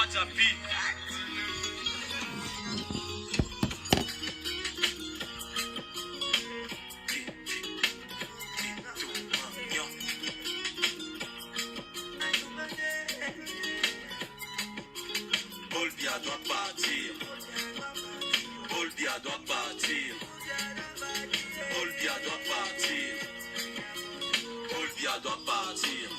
Kwajapi. Bolvia doit partir. Bolvia doit partir. Bolvia doit partir. Bolvia doit partir.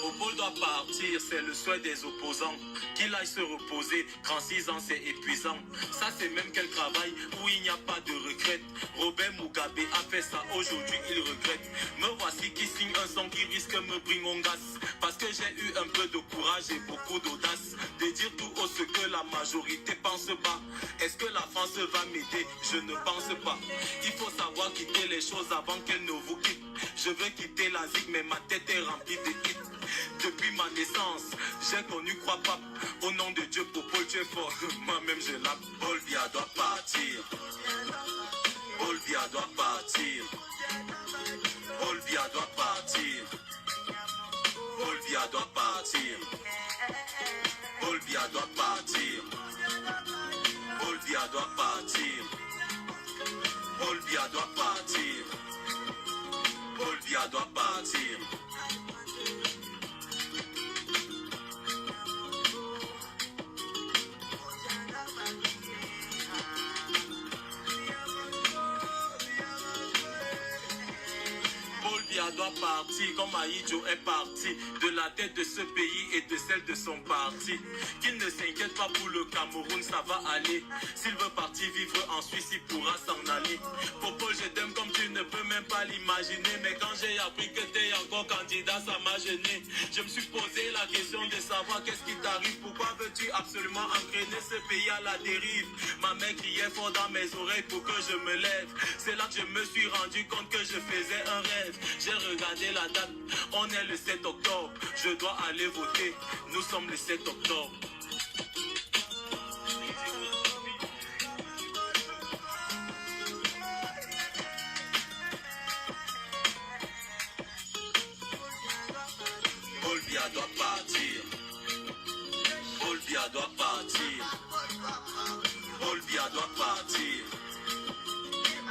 Popol doit partir, c'est le souhait des opposants. Qu'il aille se reposer, 36 ans c'est épuisant. Ça c'est même quel travail où il n'y a pas de regrette. Robert Mugabe a fait ça, aujourd'hui il regrette. Me voici qui signe un son qui risque me bringongas. Parce que j'ai eu un peu de courage et beaucoup d'audace. De dire tout haut ce que la majorité pense pas. Est-ce que la France va m'aider? Je ne pense pas. Il faut savoir quitter les choses avant qu'elles ne vous quittent. Je veux quitter la zig mais ma tête est remplie de hits. Depuis ma naissance, j'ai connu croix pape. Au nom de Dieu, Popol, tu es fort. Moi-même, je l'appe. Bolvia doit partir. Bolvia doit partir. Bolvia doit partir. Bolvia doit partir. Bolvia doit partir. Bolvia doit partir. Bolvia doit partir. Bolvia doit partir. Bolvia doit partir comme Aïdjo est parti de la tête de ce pays et de celle de son parti. Qu'il ne s'inquiète pas pour le Cameroun, ça va aller. S'il veut partir vivre en Suisse, il pourra s'en aller. Popol, je t'aime comme tu ne peux même pas l'imaginer. Mais quand j'ai appris que t'es encore candidat, ça m'a gêné. Je me suis posé la question de savoir qu'est-ce qui t'arrive. Pourquoi veux-tu absolument entraîner ce pays à la dérive? Ma mère criait fort dans mes oreilles pour que je me lève. C'est là que je me suis rendu compte que je faisais un rêve. J'ai regardé la date, on est le 7 octobre. Je dois aller voter, nous sommes le 7 octobre. Bolvia doit partir. Bolvia doit partir. Bolvia doit partir.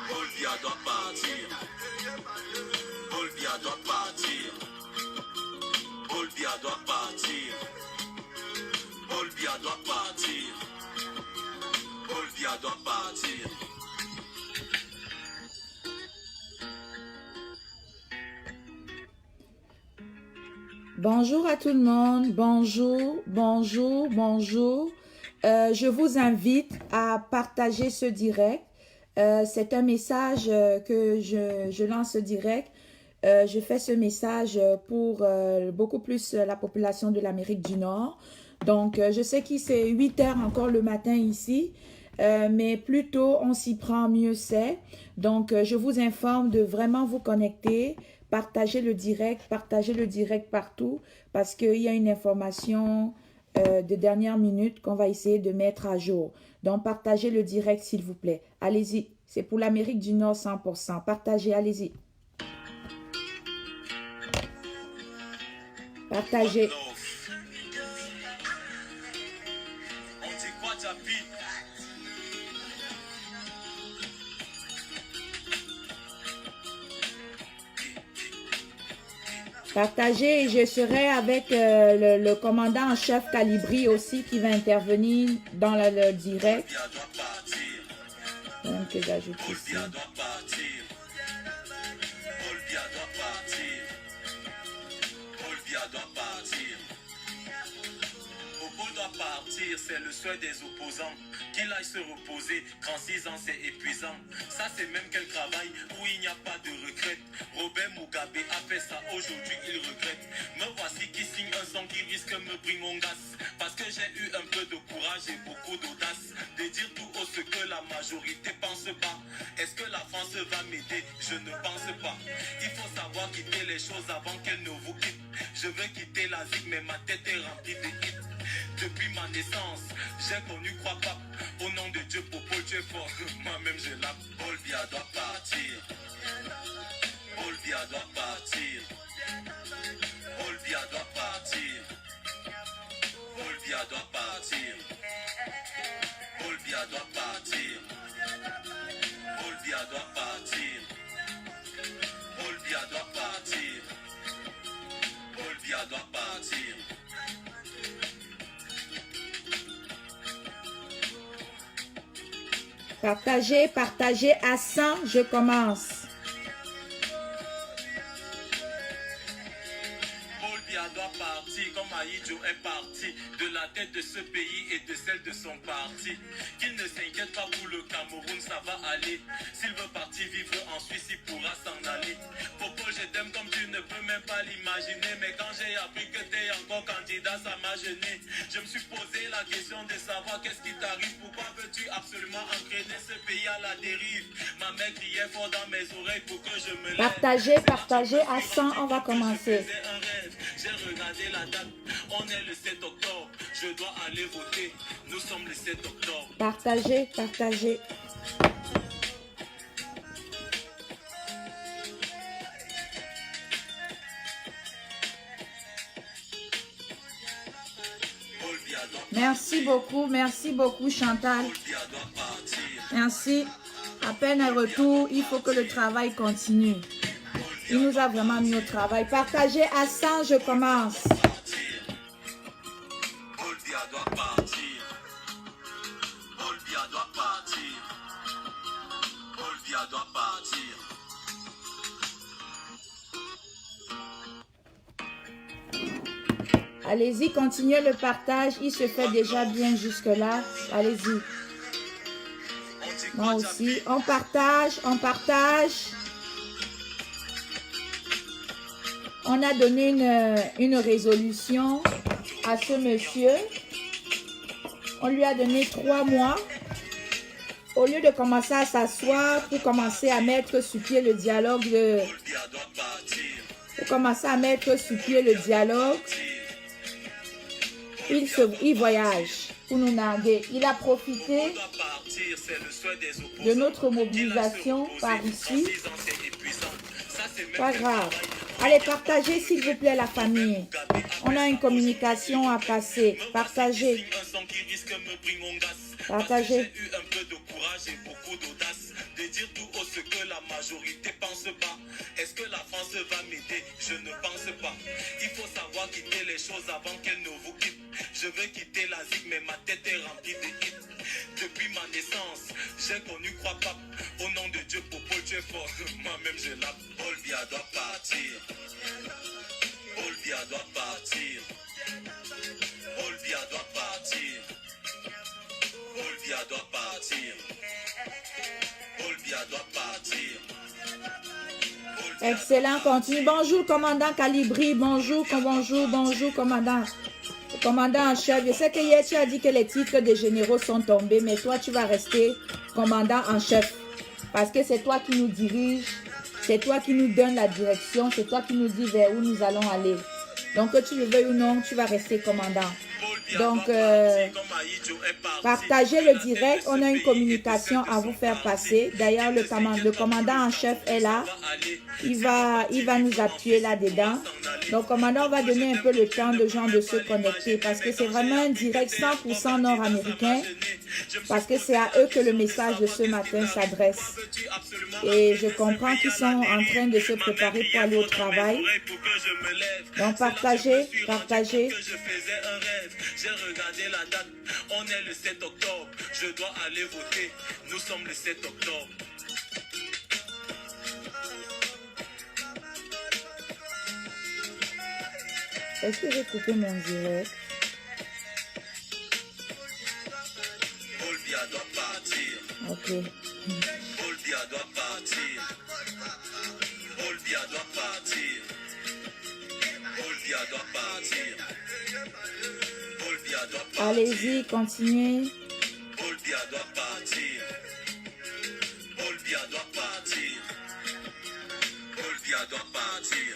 Bolvia doit partir. Bolvia doit partir. Bolvia doit partir. Bolvia doit partir. Bolvia doit partir. Bonjour à tout le monde, bonjour, bonjour, bonjour. Je vous invite à partager ce direct. C'est un message que je lance direct. Je fais ce message pour beaucoup plus la population de l'Amérique du Nord. Donc, je sais qu'il c'est 8 heures encore le matin ici, mais plus tôt on s'y prend, mieux c'est. Donc, je vous informe de vraiment vous connecter, partager le direct partout, parce qu'il y a une information de dernière minute qu'on va essayer de mettre à jour. Donc, partagez le direct, s'il vous plaît. Allez-y, c'est pour l'Amérique du Nord 100%. Partagez, allez-y. Partagez. Partagez et je serai avec le commandant en chef Calibri aussi qui va intervenir dans le direct. Donc, j'ajoute ici. Partir, c'est le souhait des opposants. Qu'il aille se reposer, 36 ans c'est épuisant. Ça c'est même quel travail où il n'y a pas de regrette. Robert Mugabe a fait ça, aujourd'hui il regrette. Me voici qui signe un son qui risque me bringongas. Parce que j'ai eu un peu de courage et beaucoup d'audace. De dire tout haut ce que la majorité pense pas. Est-ce que la France va m'aider? Je ne pense pas. Il faut savoir quitter les choses avant qu'elles ne vous quittent. Je veux quitter la zig mais ma tête est remplie de hits. Depuis ma naissance, j'ai connu croix pape. Au nom de Dieu, Popol, tu es fort. Moi-même, je l'appe. Bolvia doit partir. Bolvia doit partir. Bolvia doit partir. partir. Partagez, partagez à 100, je commence. Paul Biya doit partir comme Aïdjo est parti de la tête de ce pays et de celle de son parti. Qu'il ne s'inquiète pas pour le Cameroun, ça va aller. S'il veut partir vivre en Suisse, il pourra s'en aller. Popo, je t'aime comme tu ne peux même pas l'imaginer. Mais quand j'ai appris que t'es encore candidat, ça m'a gêné. Je me suis posé la question de savoir qu'est-ce qui t'arrive. Pourquoi veux-tu absolument entraîner ce pays à la dérive? Ma mère criait fort dans mes oreilles pour que je me lève. Partagez, partagez à 100, on va commencer. J'ai regardé la date, on est le 7 octobre. Je dois aller voter, nous sommes le 7 octobre. Partagez, partagez. Merci beaucoup Chantal. Merci. À peine un retour, il faut que le travail continue. Il nous a vraiment mis au travail. Partagez à 100, je commence. Paul Biya doit partir. Paul Biya doit partir. Paul Biya doit partir. Allez-y, continuez le partage. Il se fait déjà bien jusque-là. Allez-y. Moi aussi. On partage, on partage. On a donné une résolution à ce monsieur. On lui a donné 3 mois. Au lieu de commencer à s'asseoir pour commencer à mettre sur pied le dialogue, il voyage pour nous narguer. Il a profité de notre mobilisation par ici. Pas grave. Allez, partagez s'il vous plaît la famille. On a une communication à passer. Partagez. Partagez. J'ai eu un peu de courage et beaucoup d'audace de dire tout haut ce que la majorité pense pas. Est-ce que la France va m'aider? Je ne pense pas. Il faut savoir quitter les choses avant qu'elles ne vous quittent. Je veux quitter la zig, mais ma tête est remplie de hits. Depuis ma naissance, j'ai connu Croix Pape. Au nom de Dieu, Popo, tu es fort. Moi-même, je l'appelle. Paul Biya doit partir. Paul Biya doit partir. Paul Biya doit partir. Paul Biya doit partir. Paul Biya doit partir. Excellent, continue. Bonjour, commandant Calibri. Bonjour, bonjour, commandant. Commandant en chef, je sais que hier tu as dit que les titres des généraux sont tombés, mais toi tu vas rester commandant en chef. Parce que c'est toi qui nous dirige, c'est toi qui nous donne la direction, c'est toi qui nous dis vers où nous allons aller. Donc que tu le veuilles ou non, tu vas rester commandant. Donc, partagez le direct. On a une communication à vous faire passer. D'ailleurs, le commandant en chef est là. Il va nous appuyer là-dedans. Donc, commandant, on va donner un peu le temps de gens de se connecter parce que c'est vraiment un direct 100% nord-américain. Parce que c'est à eux que le message de ce matin s'adresse. Et je comprends qu'ils sont en train de se préparer pour aller au travail. Donc, partagez, partagez. J'ai regardé la date, on est le 7 octobre. Je dois aller voter, nous sommes le 7 octobre. Est-ce que j'ai coupé mon direct? Paul Biya doit partir. Ok. Paul Biya doit partir. Paul Biya doit partir. Paul Biya doit partir. Paul Biya doit partir. Allez-y, continuez. Paul Biya doit partir. Paul Biya doit partir. Paul Biya doit partir.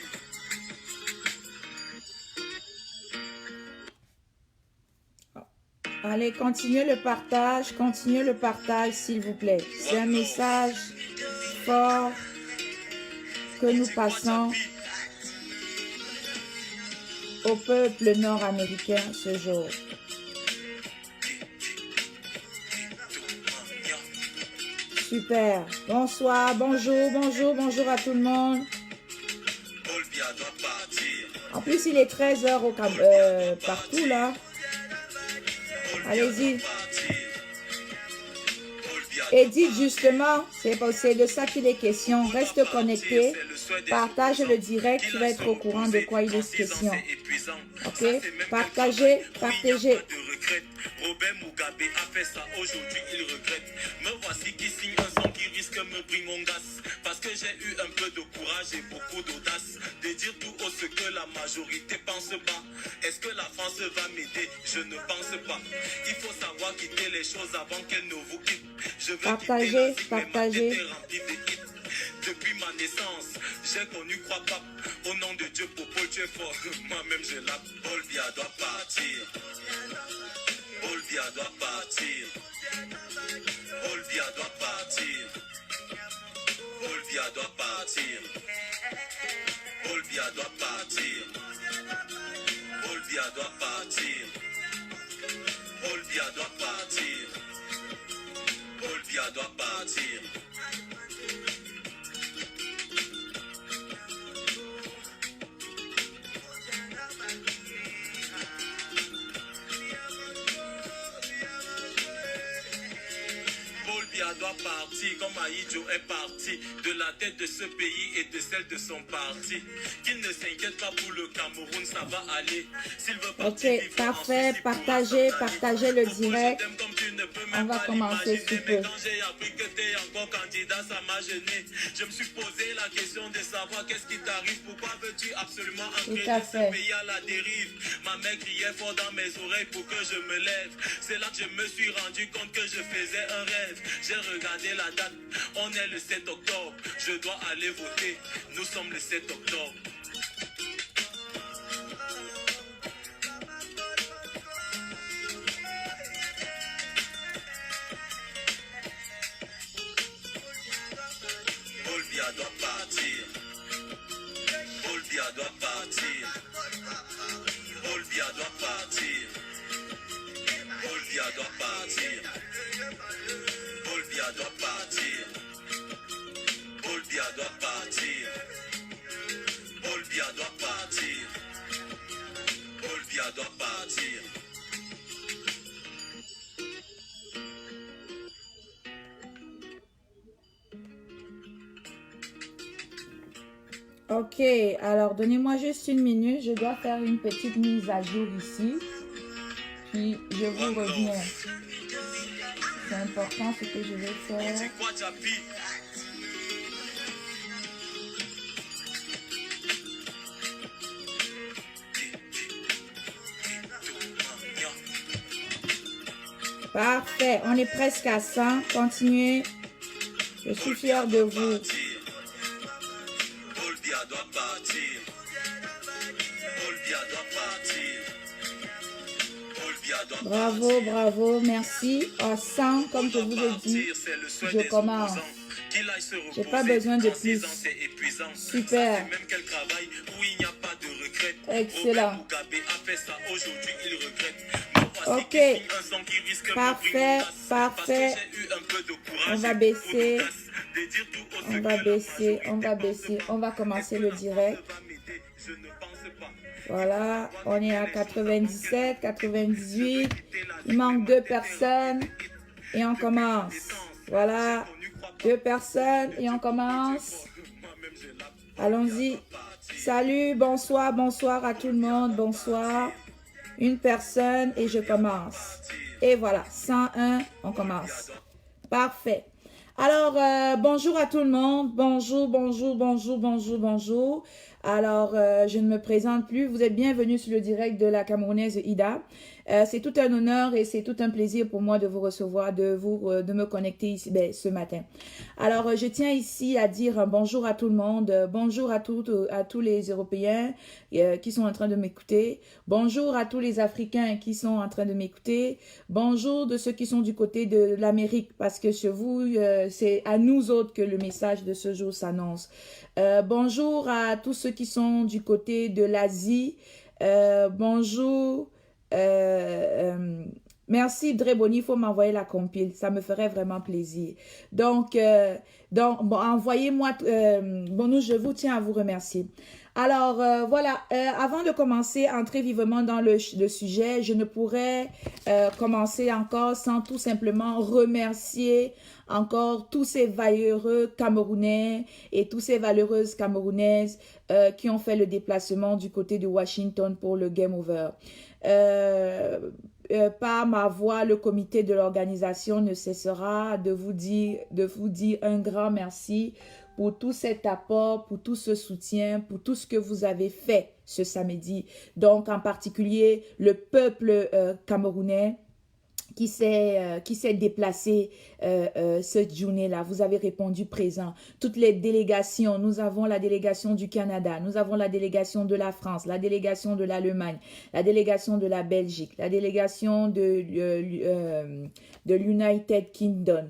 Allez, continuez le partage, s'il vous plaît. C'est un message fort que nous passons au peuple nord-américain ce jour. Super. Bonsoir, bonjour à tout le monde. En plus, il est 13 h partout là. Allez-y. Edith, justement, c'est de ça qu'il est question. Reste connecté, partage le direct, tu vas être au courant de quoi il est question. Ok? Partagez, partagez. Robert Mugabe a fait ça, aujourd'hui il regrette. Me voici qui signe un son qui risque me bringongas. Parce que j'ai eu un peu de courage et beaucoup d'audace de dire tout haut ce que la majorité pense pas. Est-ce que la France va m'aider? Je ne pense pas. Il faut savoir quitter les choses avant qu'elles ne vous quittent. Je veux partagez, partagez. Depuis ma naissance, j'ai connu Croix Pape. Au nom de Dieu, Popol, tu es fort. Moi-même, je l'appelle. Paul Biya doit partir. Paul Biya doit partir. Paul Biya doit partir. Paul Biya doit partir. Paul Biya doit partir. Paul Biya doit partir. Paul Biya doit partir. Paul Biya doit partir. Paul Biya doit partir comme Aïdjo est parti de la tête de ce pays et de celle de son parti. Qu'il ne s'inquiète pas pour le Cameroun, ça va aller. S'il veut partir, ok, parfait, partagez, partagez le direct. On va commencer sous peu. Quand j'ai appris que t'es encore candidat, ça m'a gêné. Je me suis posé la question de savoir qu'est-ce qui t'arrive. Pourquoi veux-tu absolument entraîner ce pays à la dérive? Ma mère criait fort dans mes oreilles pour que je me lève. C'est là que je me suis rendu compte que je faisais un rêve. J'ai regardé la date, on est le 7 octobre. Je dois aller voter, nous sommes le 7 octobre. Paul Biya doit partir. Paul Biya doit partir. Paul Biya doit partir. Paul Biya doit partir. Paul Biya doit partir. Paul Biya doit partir. Paul Biya doit partir. Paul Biya doit partir. Ok, alors donnez-moi juste une minute, je dois faire une petite mise à jour ici, puis je vous reviens. C'est important ce que je vais faire. C'est quoi Japi? Parfait, on est presque à 100, continuez, je suis fière de vous. Paul Biya doit partir. Paul Biya doit partir. Paul Biya doit Bravo, bravo, merci. À 100, comme je vous ai dit, je commence. J'ai pas besoin de plus. Super. Excellent. Ok. Parfait, parfait. On va baisser. On va baisser, on va baisser. On va commencer le direct. Voilà, on est à 97, 98. Il manque 2 personnes. Et on commence. Voilà, 2 personnes et on commence. Allons-y. Salut, bonsoir, bonsoir à tout le monde. Bonsoir. Une personne et je commence. Et voilà, 101, on commence. Parfait. Alors, bonjour à tout le monde. Bonjour, bonjour, bonjour, bonjour, bonjour. Alors, je ne me présente plus. Vous êtes bienvenus sur le direct de la Camerounaise Ida. C'est tout un honneur et c'est tout un plaisir pour moi de vous recevoir, de me connecter ici ce matin. Alors, je tiens ici à dire un bonjour à tout le monde, bonjour à tous les Européens qui sont en train de m'écouter, bonjour à tous les Africains qui sont en train de m'écouter, bonjour de ceux qui sont du côté de l'Amérique, parce que chez vous, c'est à nous autres que le message de ce jour s'annonce. Bonjour à tous ceux qui sont du côté de l'Asie, bonjour. Merci Dreboni, il faut m'envoyer la compile, ça me ferait vraiment plaisir. Donc bon, envoyez-moi, bon, je vous tiens à vous remercier. Alors, voilà, avant de commencer à entrer vivement dans le sujet, je ne pourrais commencer encore sans tout simplement remercier encore tous ces valeureux Camerounais et toutes ces valeureuses Camerounaises qui ont fait le déplacement du côté de Washington pour le Game Over. Par ma voix, le comité de l'organisation ne cessera de vous dire un grand merci pour tout cet apport, pour tout ce soutien, pour tout ce que vous avez fait ce samedi. Donc, en particulier, le peuple camerounais qui s'est déplacé cette journée-là. Vous avez répondu présent. Toutes les délégations, nous avons la délégation du Canada, nous avons la délégation de la France, la délégation de l'Allemagne, la délégation de la Belgique, la délégation de l'United Kingdom,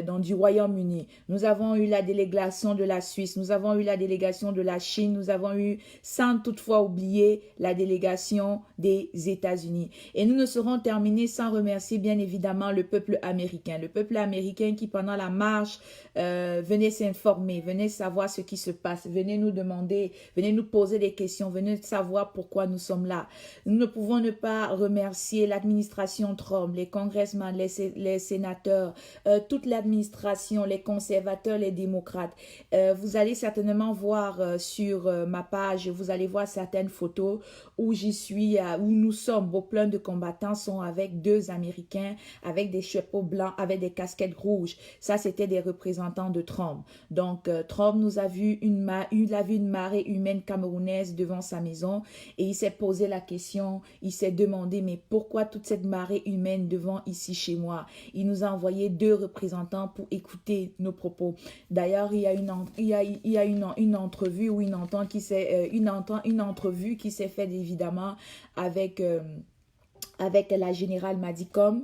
donc du Royaume-Uni. Nous avons eu la délégation de la Suisse, nous avons eu la délégation de la Chine, nous avons eu, sans toutefois oublier, la délégation des États-Unis. Et nous ne serons terminés sans remercier bien évidemment le peuple américain. Le peuple américain qui pendant la marche venait s'informer, venait savoir ce qui se passe, venait nous demander, venait nous poser des questions, venait savoir pourquoi nous sommes là. Nous ne pouvons ne pas remercier l'administration Trump, les congressmen, les sénateurs, toute l'administration, les conservateurs, les démocrates. Vous allez certainement voir sur ma page, vous allez voir certaines photos où j'y suis, où nous sommes. Vos pleins de combattants sont avec deux Américains, avec des chapeaux blancs, avec des casquettes rouges. Ça, c'était des représentants de Trump. Donc, Trump nous a vu il a vu une marée humaine camerounaise devant sa maison et il s'est posé la question, il s'est demandé, mais pourquoi toute cette marée humaine devant ici chez moi? Il nous a envoyé deux représentants pour écouter nos propos. D'ailleurs, il y a une entrevue ou une entrevue qui s'est faite évidemment avec la générale Madicom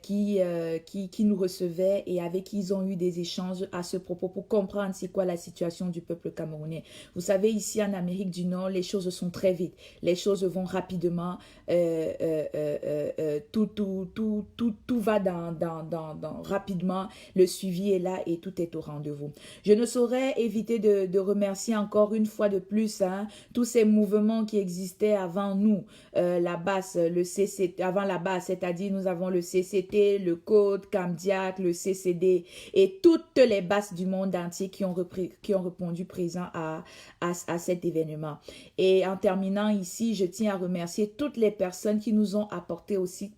qui nous recevait et avec qui ils ont eu des échanges à ce propos pour comprendre c'est quoi la situation du peuple camerounais. Vous savez, ici en Amérique du Nord, les choses sont très vite. Les choses vont rapidement. Tout va rapidement. Le suivi est là et tout est au rendez-vous. Je ne saurais éviter de remercier encore une fois de plus tous ces mouvements qui existaient avant nous. La base, le CCT, avant la base, c'est-à-dire nous avons le CCT, le Code, Camdiac, le CCD et toutes les bases du monde entier qui ont répondu présent à cet événement. Et en terminant ici, je tiens à remercier toutes les personnes qui nous ont apporté aussi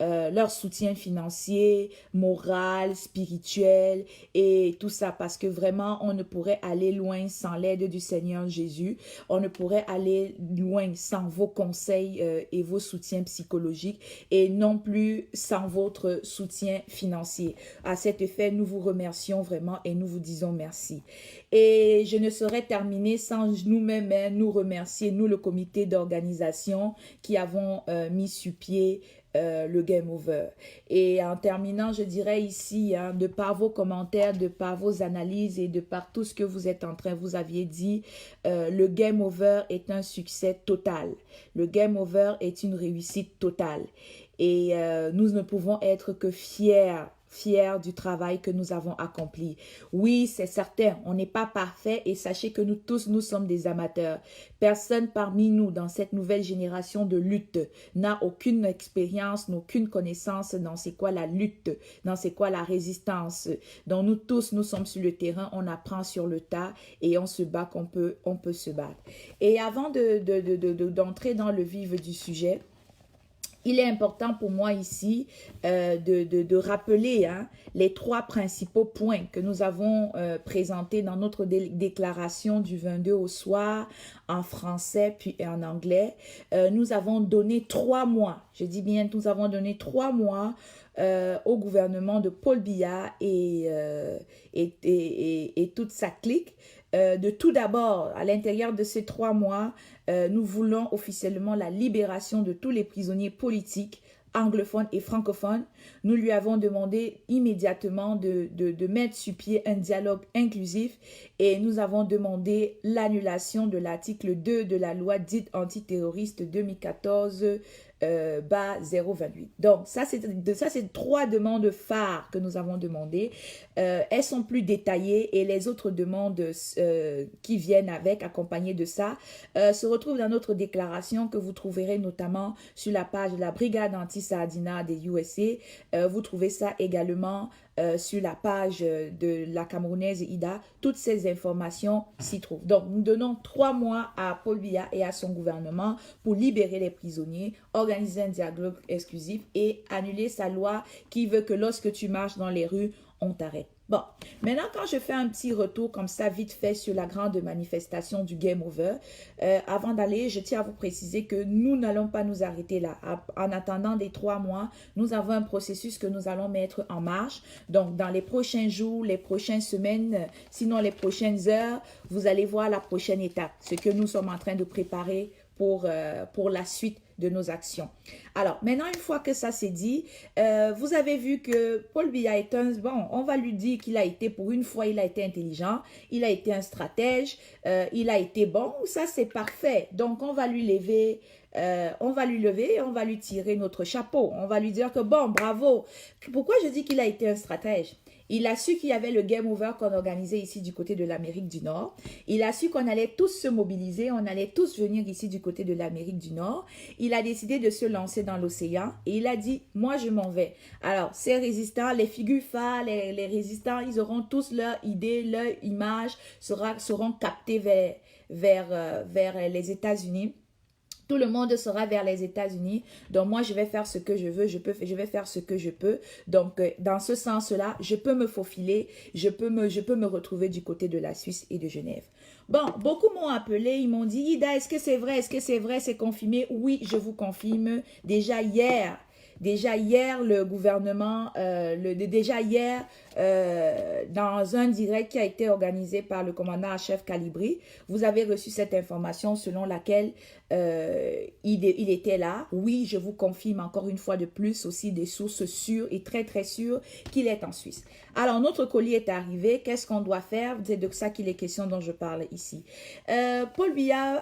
leur soutien financier, moral, spirituel et tout ça parce que vraiment on ne pourrait aller loin sans l'aide du Seigneur Jésus, on ne pourrait aller loin sans vos conseils et vos soutiens psychologiques et non plus sans votre soutien financier. À cet effet, nous vous remercions vraiment et nous vous disons merci. Et je ne saurais terminer sans nous-mêmes nous remercier, nous le comité d'organisation qui avons mis sur pied le Game Over. Et en terminant, je dirais ici, de par vos commentaires, de par vos analyses et de par tout ce que vous êtes en train, vous aviez dit, le Game Over est un succès total. Le Game Over est une réussite totale. Et nous ne pouvons être que fiers du travail que nous avons accompli. Oui, c'est certain, on n'est pas parfait et sachez que nous tous, nous sommes des amateurs. Personne parmi nous dans cette nouvelle génération de lutte n'a aucune expérience, n'a aucune connaissance dans c'est quoi la lutte, dans c'est quoi la résistance. Donc nous tous, nous sommes sur le terrain, on apprend sur le tas et on se bat qu'on peut, on peut se battre. Et avant d'entrer dans le vif du sujet, il est important pour moi ici de rappeler les trois principaux points que nous avons présentés dans notre déclaration du 22 au soir en français puis en anglais. Nous avons donné 3 mois, je dis bien nous avons donné 3 mois au gouvernement de Paul Biya et toute sa clique. De tout d'abord, à l'intérieur de ces 3 mois, nous voulons officiellement la libération de tous les prisonniers politiques anglophones et francophones. Nous lui avons demandé immédiatement de mettre sur pied un dialogue inclusif et nous avons demandé l'annulation de l'article 2 de la loi dite antiterroriste 2014 bas 028. Donc, ça, c'est 3 demandes phares que nous avons demandées. Elles sont plus détaillées et les autres demandes qui viennent avec, accompagnées de ça, se retrouvent dans notre déclaration que vous trouverez notamment sur la page de la Brigade anti-Sardina des USA. Vous trouvez ça également sur la page de la Camerounaise Ida. Toutes ces informations s'y trouvent. Donc, nous donnons 3 mois à Paul Biya et à son gouvernement pour libérer les prisonniers, organiser un dialogue exclusif et annuler sa loi qui veut que lorsque tu marches dans les rues, on t'arrête. Bon, maintenant quand je fais un petit retour comme ça vite fait sur la grande manifestation du Game Over, avant d'aller, je tiens à vous préciser que nous n'allons pas nous arrêter là. En attendant des 3 mois, nous avons un processus que nous allons mettre en marche. Donc, dans les prochains jours, les prochaines semaines, sinon les prochaines heures, vous allez voir la prochaine étape, ce que nous sommes en train de préparer pour la suite de nos actions. Alors, maintenant, une fois que ça c'est dit, vous avez vu que Paul Biya est bon, on va lui dire qu'il a été, pour une fois, il a été intelligent, il a été un stratège, il a été bon, ça c'est parfait. Donc, on va lui lever et on va lui tirer notre chapeau. On va lui dire que bon, bravo. Pourquoi je dis qu'il a été un stratège? Il a su qu'il y avait le Game Over qu'on organisait ici du côté de l'Amérique du Nord. Il a su qu'on allait tous se mobiliser, on allait tous venir ici du côté de l'Amérique du Nord. Il a décidé de se lancer dans l'océan et il a dit, moi je m'en vais. Alors, ces résistants, les figures phares, les résistants, ils auront tous leur idée, leur image seront captés vers les États-Unis. Tout le monde sera vers les États-Unis. Donc, moi, je vais faire ce que je veux. Je vais faire ce que je peux. Donc, dans ce sens-là, je peux me faufiler. Je peux me retrouver du côté de la Suisse et de Genève. Bon, beaucoup m'ont appelé. Ils m'ont dit, Ida, est-ce que c'est vrai? Est-ce que c'est vrai? C'est confirmé? Oui, je vous confirme. Déjà hier, le gouvernement, dans un direct qui a été organisé par le commandant en chef Calibri, vous avez reçu cette information selon laquelle il était là. Oui, je vous confirme encore une fois de plus aussi des sources sûres et très très sûres qu'il est en Suisse. Alors, notre colis est arrivé. Qu'est-ce qu'on doit faire? C'est de ça qu'il est question dont je parle ici. Paul Biya...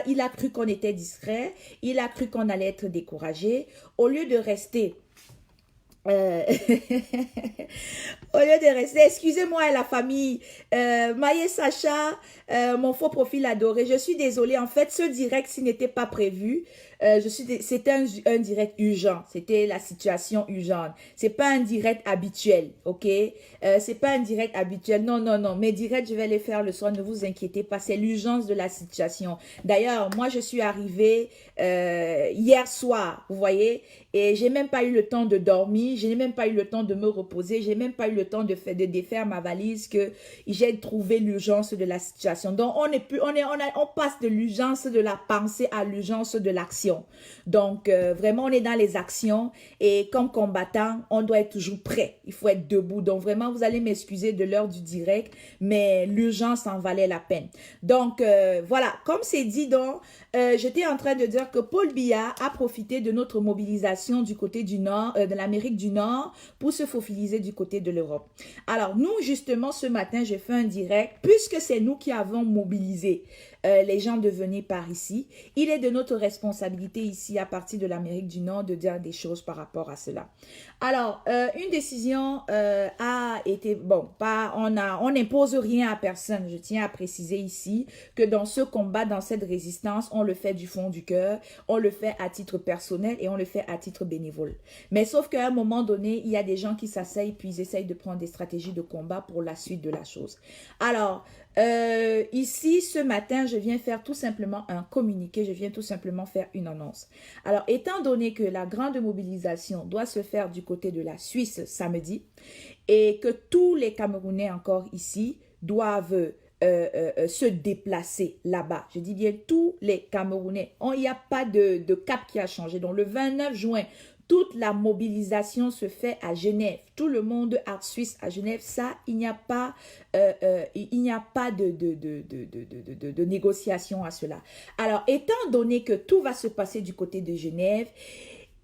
il a cru qu'on était discret, il a cru qu'on allait être découragé. Au lieu de rester, excusez-moi la famille, Maïe Sacha, mon faux profil adoré, je suis désolée, en fait, ce direct, s'il n'était pas prévu, c'était un direct urgent, c'était la situation urgente, c'est pas un direct habituel, ok, c'est pas un direct habituel, non, mes directs, je vais les faire le soir, ne vous inquiétez pas, c'est l'urgence de la situation. D'ailleurs, moi, je suis arrivée hier soir, vous voyez, et j'ai même pas eu le temps de dormir, je n'ai même pas eu le temps de me reposer, j'ai même pas eu le temps de défaire ma valise que j'ai trouvé l'urgence de la situation. Donc, on passe de l'urgence de la pensée à l'urgence de l'action. Donc, vraiment, on est dans les actions et comme combattant, on doit être toujours prêt. Il faut être debout. Donc, vraiment, vous allez m'excuser de l'heure du direct, mais l'urgence en valait la peine. Donc, voilà, comme c'est dit, donc, j'étais en train de dire que Paul Biya a profité de notre mobilisation du côté du Nord, de l'Amérique du Nord, pour se faufiliser du côté de l'Europe. Alors, nous, justement, ce matin, j'ai fait un direct, puisque c'est nous qui avons mobilisé les gens de venir par ici. Il est de notre responsabilité ici, à partir de l'Amérique du Nord, de dire des choses par rapport à cela. Alors, une décision a été, bon, on n'impose rien à personne. Je tiens à préciser ici que dans ce combat, dans cette résistance, on le fait du fond du cœur, on le fait à titre personnel et on le fait à titre bénévole. Mais sauf qu'à un moment donné, il y a des gens qui s'asseyent puis ils essayent de prendre des stratégies de combat pour la suite de la chose. Alors, ici, ce matin, je viens faire tout simplement un communiqué, je viens tout simplement faire une annonce. Alors, étant donné que la grande mobilisation doit se faire du côté de la Suisse samedi et que tous les Camerounais encore ici doivent se déplacer là-bas. Je dis bien tous les Camerounais. Il n'y a pas de cap qui a changé. Donc, le 29 juin, toute la mobilisation se fait à Genève. Tout le monde art suisse à Genève. Ça, il n'y a pas, de négociation à cela. Alors, étant donné que tout va se passer du côté de Genève,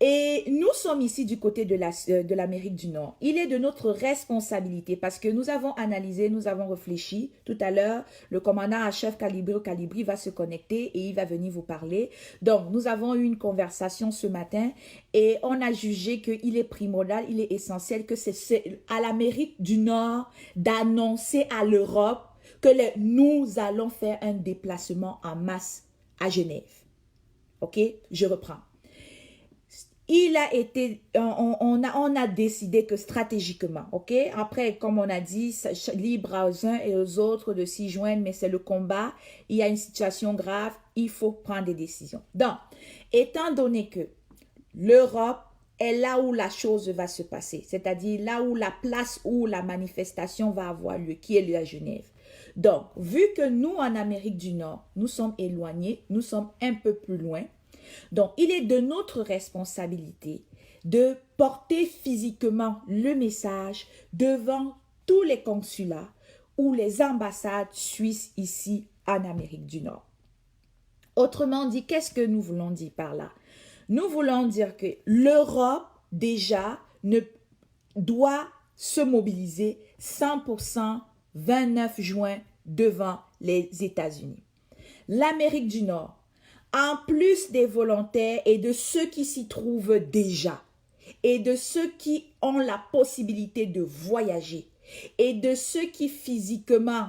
Et nous sommes ici du côté de l'Amérique du Nord. Il est de notre responsabilité parce que nous avons analysé, nous avons réfléchi. Tout à l'heure, le commandant en chef Calibri va se connecter et il va venir vous parler. Donc, nous avons eu une conversation ce matin et on a jugé qu'il est primordial, il est essentiel que c'est à l'Amérique du Nord d'annoncer à l'Europe que nous allons faire un déplacement en masse à Genève. OK? Je reprends. Il a été, on a décidé que stratégiquement, ok? Après, comme on a dit, libre aux uns et aux autres de s'y joindre, mais c'est le combat. Il y a une situation grave, il faut prendre des décisions. Donc, étant donné que l'Europe est là où la chose va se passer, c'est-à-dire là où la place où la manifestation va avoir lieu, qui est la Genève. Donc, vu que nous, en Amérique du Nord, nous sommes éloignés, nous sommes un peu plus loin, donc, il est de notre responsabilité de porter physiquement le message devant tous les consulats ou les ambassades suisses ici en Amérique du Nord. Autrement dit, qu'est-ce que nous voulons dire par là? Nous voulons dire que l'Europe, déjà, doit se mobiliser 100% 29 juin devant les États-Unis. L'Amérique du Nord, en plus des volontaires et de ceux qui s'y trouvent déjà, et de ceux qui ont la possibilité de voyager, et de ceux qui physiquement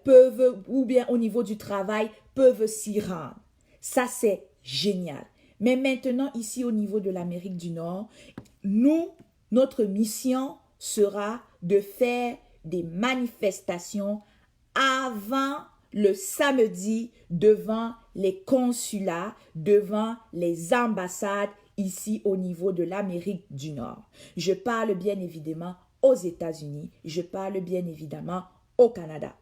peuvent, ou bien au niveau du travail, peuvent s'y rendre. Ça, c'est génial. Mais maintenant, ici au niveau de l'Amérique du Nord, notre mission sera de faire des manifestations avant le samedi devant les consulats, devant les ambassades ici au niveau de l'Amérique du Nord. Je parle bien évidemment aux États-Unis, je parle bien évidemment au Canada.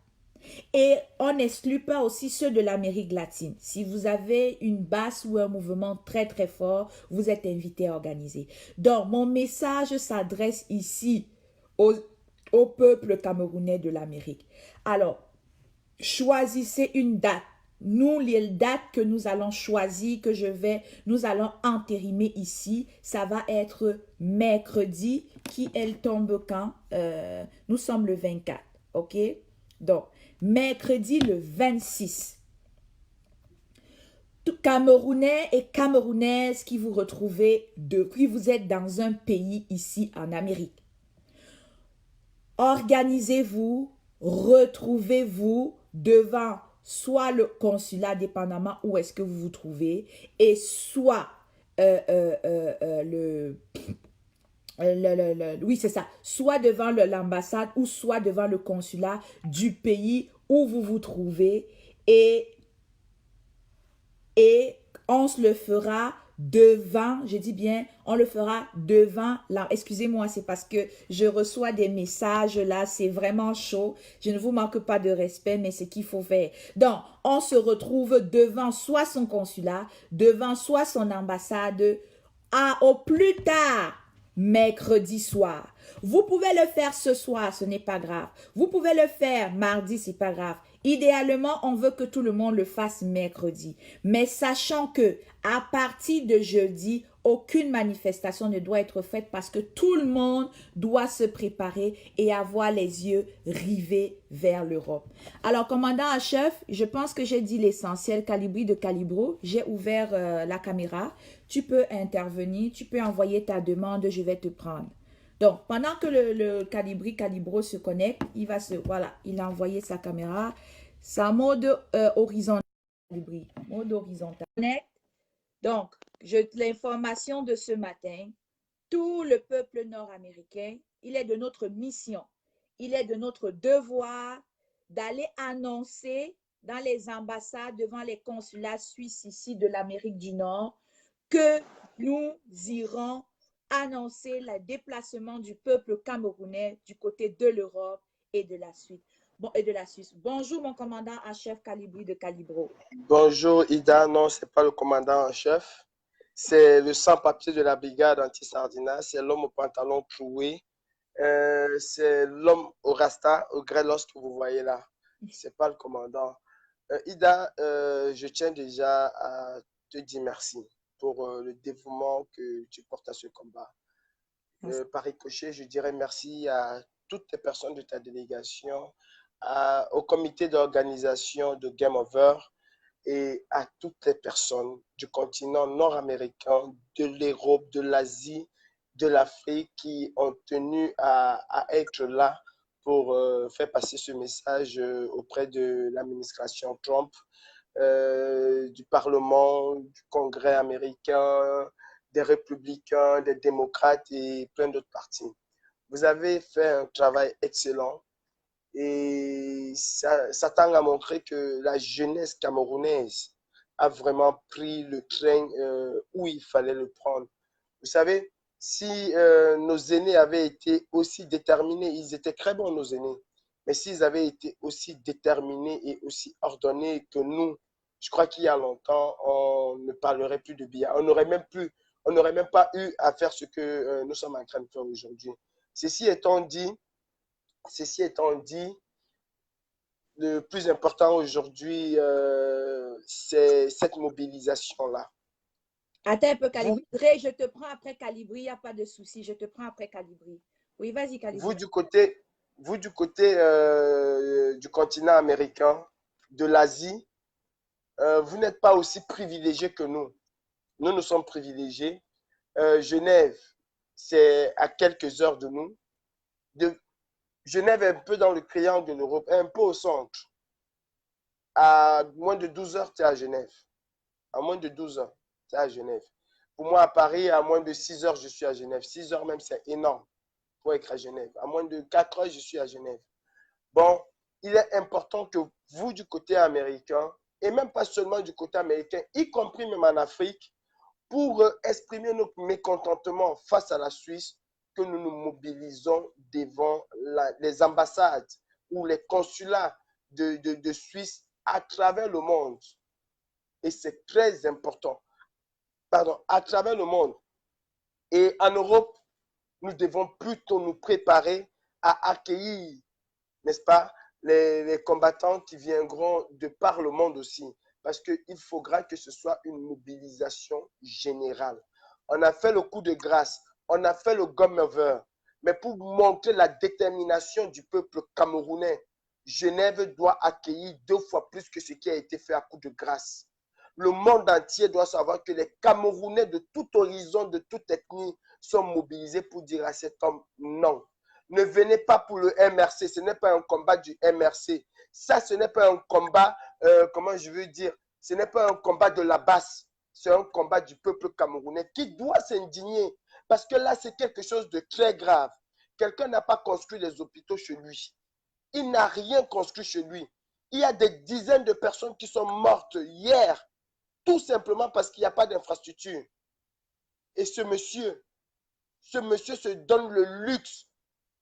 Et on n'exclut pas aussi ceux de l'Amérique latine. Si vous avez une base ou un mouvement très très fort, vous êtes invité à organiser. Donc, mon message s'adresse ici au peuple camerounais de l'Amérique. Alors, choisissez une date. Nous, les dates que nous allons choisir, nous allons entérimer ici, ça va être mercredi, qui elle tombe quand? Nous sommes le 24, ok? Donc, mercredi le 26. Tout Camerounais et Camerounaises qui vous retrouvez depuis vous êtes dans un pays ici en Amérique. Organisez-vous, retrouvez-vous devant soit le consulat, dépendamment où est-ce que vous vous trouvez, et soit oui, c'est ça, soit devant l'ambassade ou soit devant le consulat du pays où vous vous trouvez, et on se le fera devant, je dis bien, on le fera devant, excusez-moi, c'est parce que je reçois des messages là, c'est vraiment chaud, je ne vous manque pas de respect, mais c'est qu'il faut faire. Donc, on se retrouve devant soit son consulat, devant soit son ambassade, au plus tard, mercredi soir. Vous pouvez le faire ce soir, ce n'est pas grave. Vous pouvez le faire mardi, c'est pas grave. Idéalement, on veut que tout le monde le fasse mercredi. Mais sachant que à partir de jeudi, aucune manifestation ne doit être faite parce que tout le monde doit se préparer et avoir les yeux rivés vers l'Europe. Alors, commandant en chef, je pense que j'ai dit l'essentiel. Calibri de Calibro, j'ai ouvert la caméra. Tu peux intervenir, tu peux envoyer ta demande, je vais te prendre. Donc, pendant que le Calibro se connecte, voilà, il a envoyé sa caméra. C'est en mode horizontal. Mode horizontal. Donc, l'information de ce matin, tout le peuple nord-américain, il est de notre mission, il est de notre devoir d'aller annoncer dans les ambassades, devant les consulats suisses ici de l'Amérique du Nord, que nous irons annoncer le déplacement du peuple camerounais du côté de l'Europe et de la Suisse. Bonjour, mon commandant en chef Calibri de Calibro. Bonjour, Ida. Non, ce n'est pas le commandant en chef. C'est le sans-papier de la brigade anti-sardinat. C'est l'homme au pantalon troué. C'est l'homme au rasta, au grelos que vous voyez là. Ce n'est pas le commandant. Ida, je tiens déjà à te dire merci. pour le dévouement que tu portes à ce combat. Par ricochet, je dirais merci à toutes les personnes de ta délégation, au comité d'organisation de Game Over et à toutes les personnes du continent nord-américain, de l'Europe, de l'Asie, de l'Afrique qui ont tenu à être là pour faire passer ce message auprès de l'administration Trump, du Parlement, du Congrès américain, des républicains, des démocrates et plein d'autres partis. Vous avez fait un travail excellent et ça tend à montrer que la jeunesse camerounaise a vraiment pris le train où il fallait le prendre. Vous savez, si nos aînés avaient été aussi déterminés, ils étaient très bons, nos aînés, mais s'ils avaient été aussi déterminés et aussi ordonnés que nous, je crois qu'il y a longtemps, on ne parlerait plus de billard. On n'aurait même pas eu à faire ce que nous sommes en train de faire aujourd'hui. Ceci étant dit, le plus important aujourd'hui, c'est cette mobilisation-là. Attends un peu, Calibri. Dre, je te prends après Calibri, il n'y a pas de souci. Je te prends après Calibri. Oui, vas-y, Calibri. Vous du côté du continent américain, de l'Asie, vous n'êtes pas aussi privilégiés que nous. Nous sommes privilégiés. Genève, c'est à quelques heures de nous. Genève est un peu dans le triangle de l'Europe, un peu au centre. À moins de 12 heures, tu es à Genève. À moins de 12 heures, tu es à Genève. Pour moi, à Paris, à moins de 6 heures, je suis à Genève. 6 heures même, c'est énorme pour être à Genève. À moins de 4 heures, je suis à Genève. Bon, il est important que vous, du côté américain, et même pas seulement du côté américain, y compris même en Afrique, pour exprimer notre mécontentement face à la Suisse, que nous nous mobilisons devant les ambassades ou les consulats de Suisse à travers le monde. Et c'est très important. Pardon, à travers le monde. Et en Europe, nous devons plutôt nous préparer à accueillir, n'est-ce pas, les combattants qui viendront de par le monde aussi. Parce qu'il faudra que ce soit une mobilisation générale. On a fait le coup de grâce, on a fait le game over, mais pour montrer la détermination du peuple camerounais, Genève doit accueillir 2 fois plus que ce qui a été fait à coup de grâce. Le monde entier doit savoir que les Camerounais de tout horizon, de toute ethnie, sont mobilisés pour dire à cet homme non. Ne venez pas pour le MRC, ce n'est pas un combat du MRC. Ça, ce n'est pas un combat, comment je veux dire, ce n'est pas un combat de la basse, c'est un combat du peuple camerounais qui doit s'indigner. Parce que là, c'est quelque chose de très grave. Quelqu'un n'a pas construit les hôpitaux chez lui. Il n'a rien construit chez lui. Il y a des dizaines de personnes qui sont mortes hier, tout simplement parce qu'il n'y a pas d'infrastructure. Et ce monsieur se donne le luxe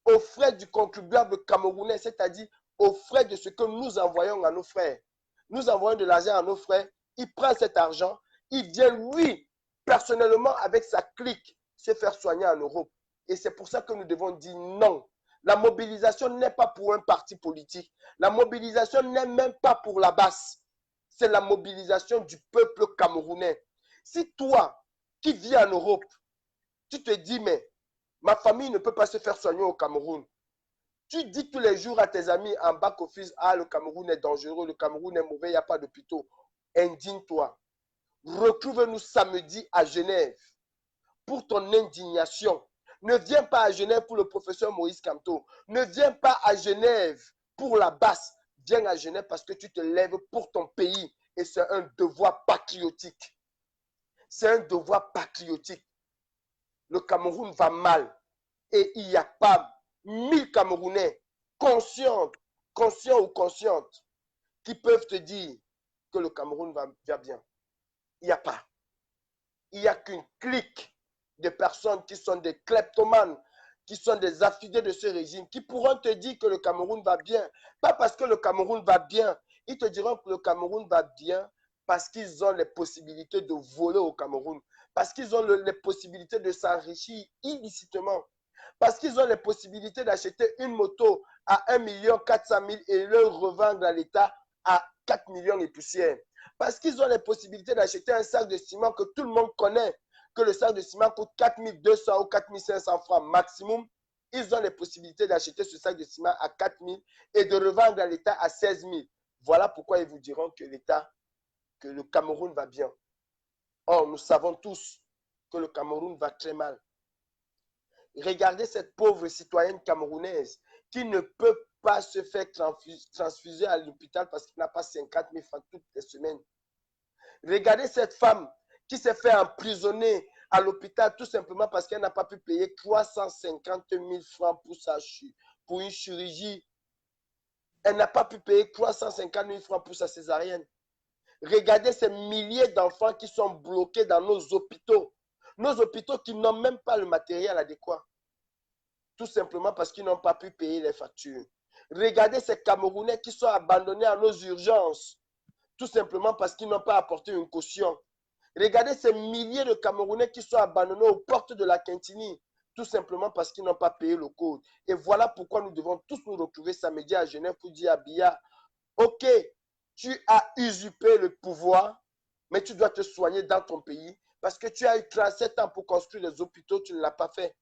aux frais du contribuable camerounais, c'est-à-dire aux frais de ce que nous envoyons à nos frères. Nous envoyons de l'argent à nos frères, il prend cet argent, il vient lui, personnellement, avec sa clique, se faire soigner en Europe. Et c'est pour ça que nous devons dire non. La mobilisation n'est pas pour un parti politique. La mobilisation n'est même pas pour la basse. C'est la mobilisation du peuple camerounais. Si toi, qui vis en Europe, tu te dis, mais ma famille ne peut pas se faire soigner au Cameroun. Tu dis tous les jours à tes amis en back-office, ah, le Cameroun est dangereux, le Cameroun est mauvais, il n'y a pas d'hôpitaux. Indigne-toi. Retrouve-nous samedi à Genève pour ton indignation. Ne viens pas à Genève pour le professeur Moïse Kamto. Ne viens pas à Genève pour la basse. Viens à Genève parce que tu te lèves pour ton pays et c'est un devoir patriotique. C'est un devoir patriotique. Le Cameroun va mal et il n'y a pas 1000 Camerounais conscients ou conscientes qui peuvent te dire que le Cameroun va bien. Il n'y a pas. Il n'y a qu'une clique de personnes qui sont des kleptomanes, qui sont des affidés de ce régime, qui pourront te dire que le Cameroun va bien. Pas parce que le Cameroun va bien. Ils te diront que le Cameroun va bien parce qu'ils ont les possibilités de voler au Cameroun, parce qu'ils ont les possibilités de s'enrichir illicitement, parce qu'ils ont les possibilités d'acheter une moto à 1 400 000 et le revendre à l'État à 4 millions et poussière. Parce qu'ils ont les possibilités d'acheter un sac de ciment que tout le monde connaît, que le sac de ciment coûte 4200 ou 4500 francs maximum. Ils ont les possibilités d'acheter ce sac de ciment à 4000 et de revendre à l'État à 16 000. Voilà pourquoi ils vous diront que l'État, que le Cameroun va bien. Or, nous savons tous que le Cameroun va très mal. Regardez cette pauvre citoyenne camerounaise qui ne peut pas se faire transfuser à l'hôpital parce qu'il n'a pas 50 000 francs toutes les semaines. Regardez cette femme qui s'est fait emprisonner à l'hôpital tout simplement parce qu'elle n'a pas pu payer 350 000 francs pour une chirurgie. Elle n'a pas pu payer 350 000 francs pour sa césarienne. Regardez ces milliers d'enfants qui sont bloqués dans nos hôpitaux. Nos hôpitaux qui n'ont même pas le matériel adéquat. Tout simplement parce qu'ils n'ont pas pu payer les factures. Regardez ces Camerounais qui sont abandonnés à nos urgences. Tout simplement parce qu'ils n'ont pas apporté une caution. Regardez ces milliers de Camerounais qui sont abandonnés aux portes de la Quintini. Tout simplement parce qu'ils n'ont pas payé le code. Et voilà pourquoi nous devons tous nous retrouver samedi à Genève pour dire à Biya, ok, tu as usurpé le pouvoir, mais tu dois te soigner dans ton pays parce que tu as eu 37 ans pour construire les hôpitaux, tu ne l'as pas fait.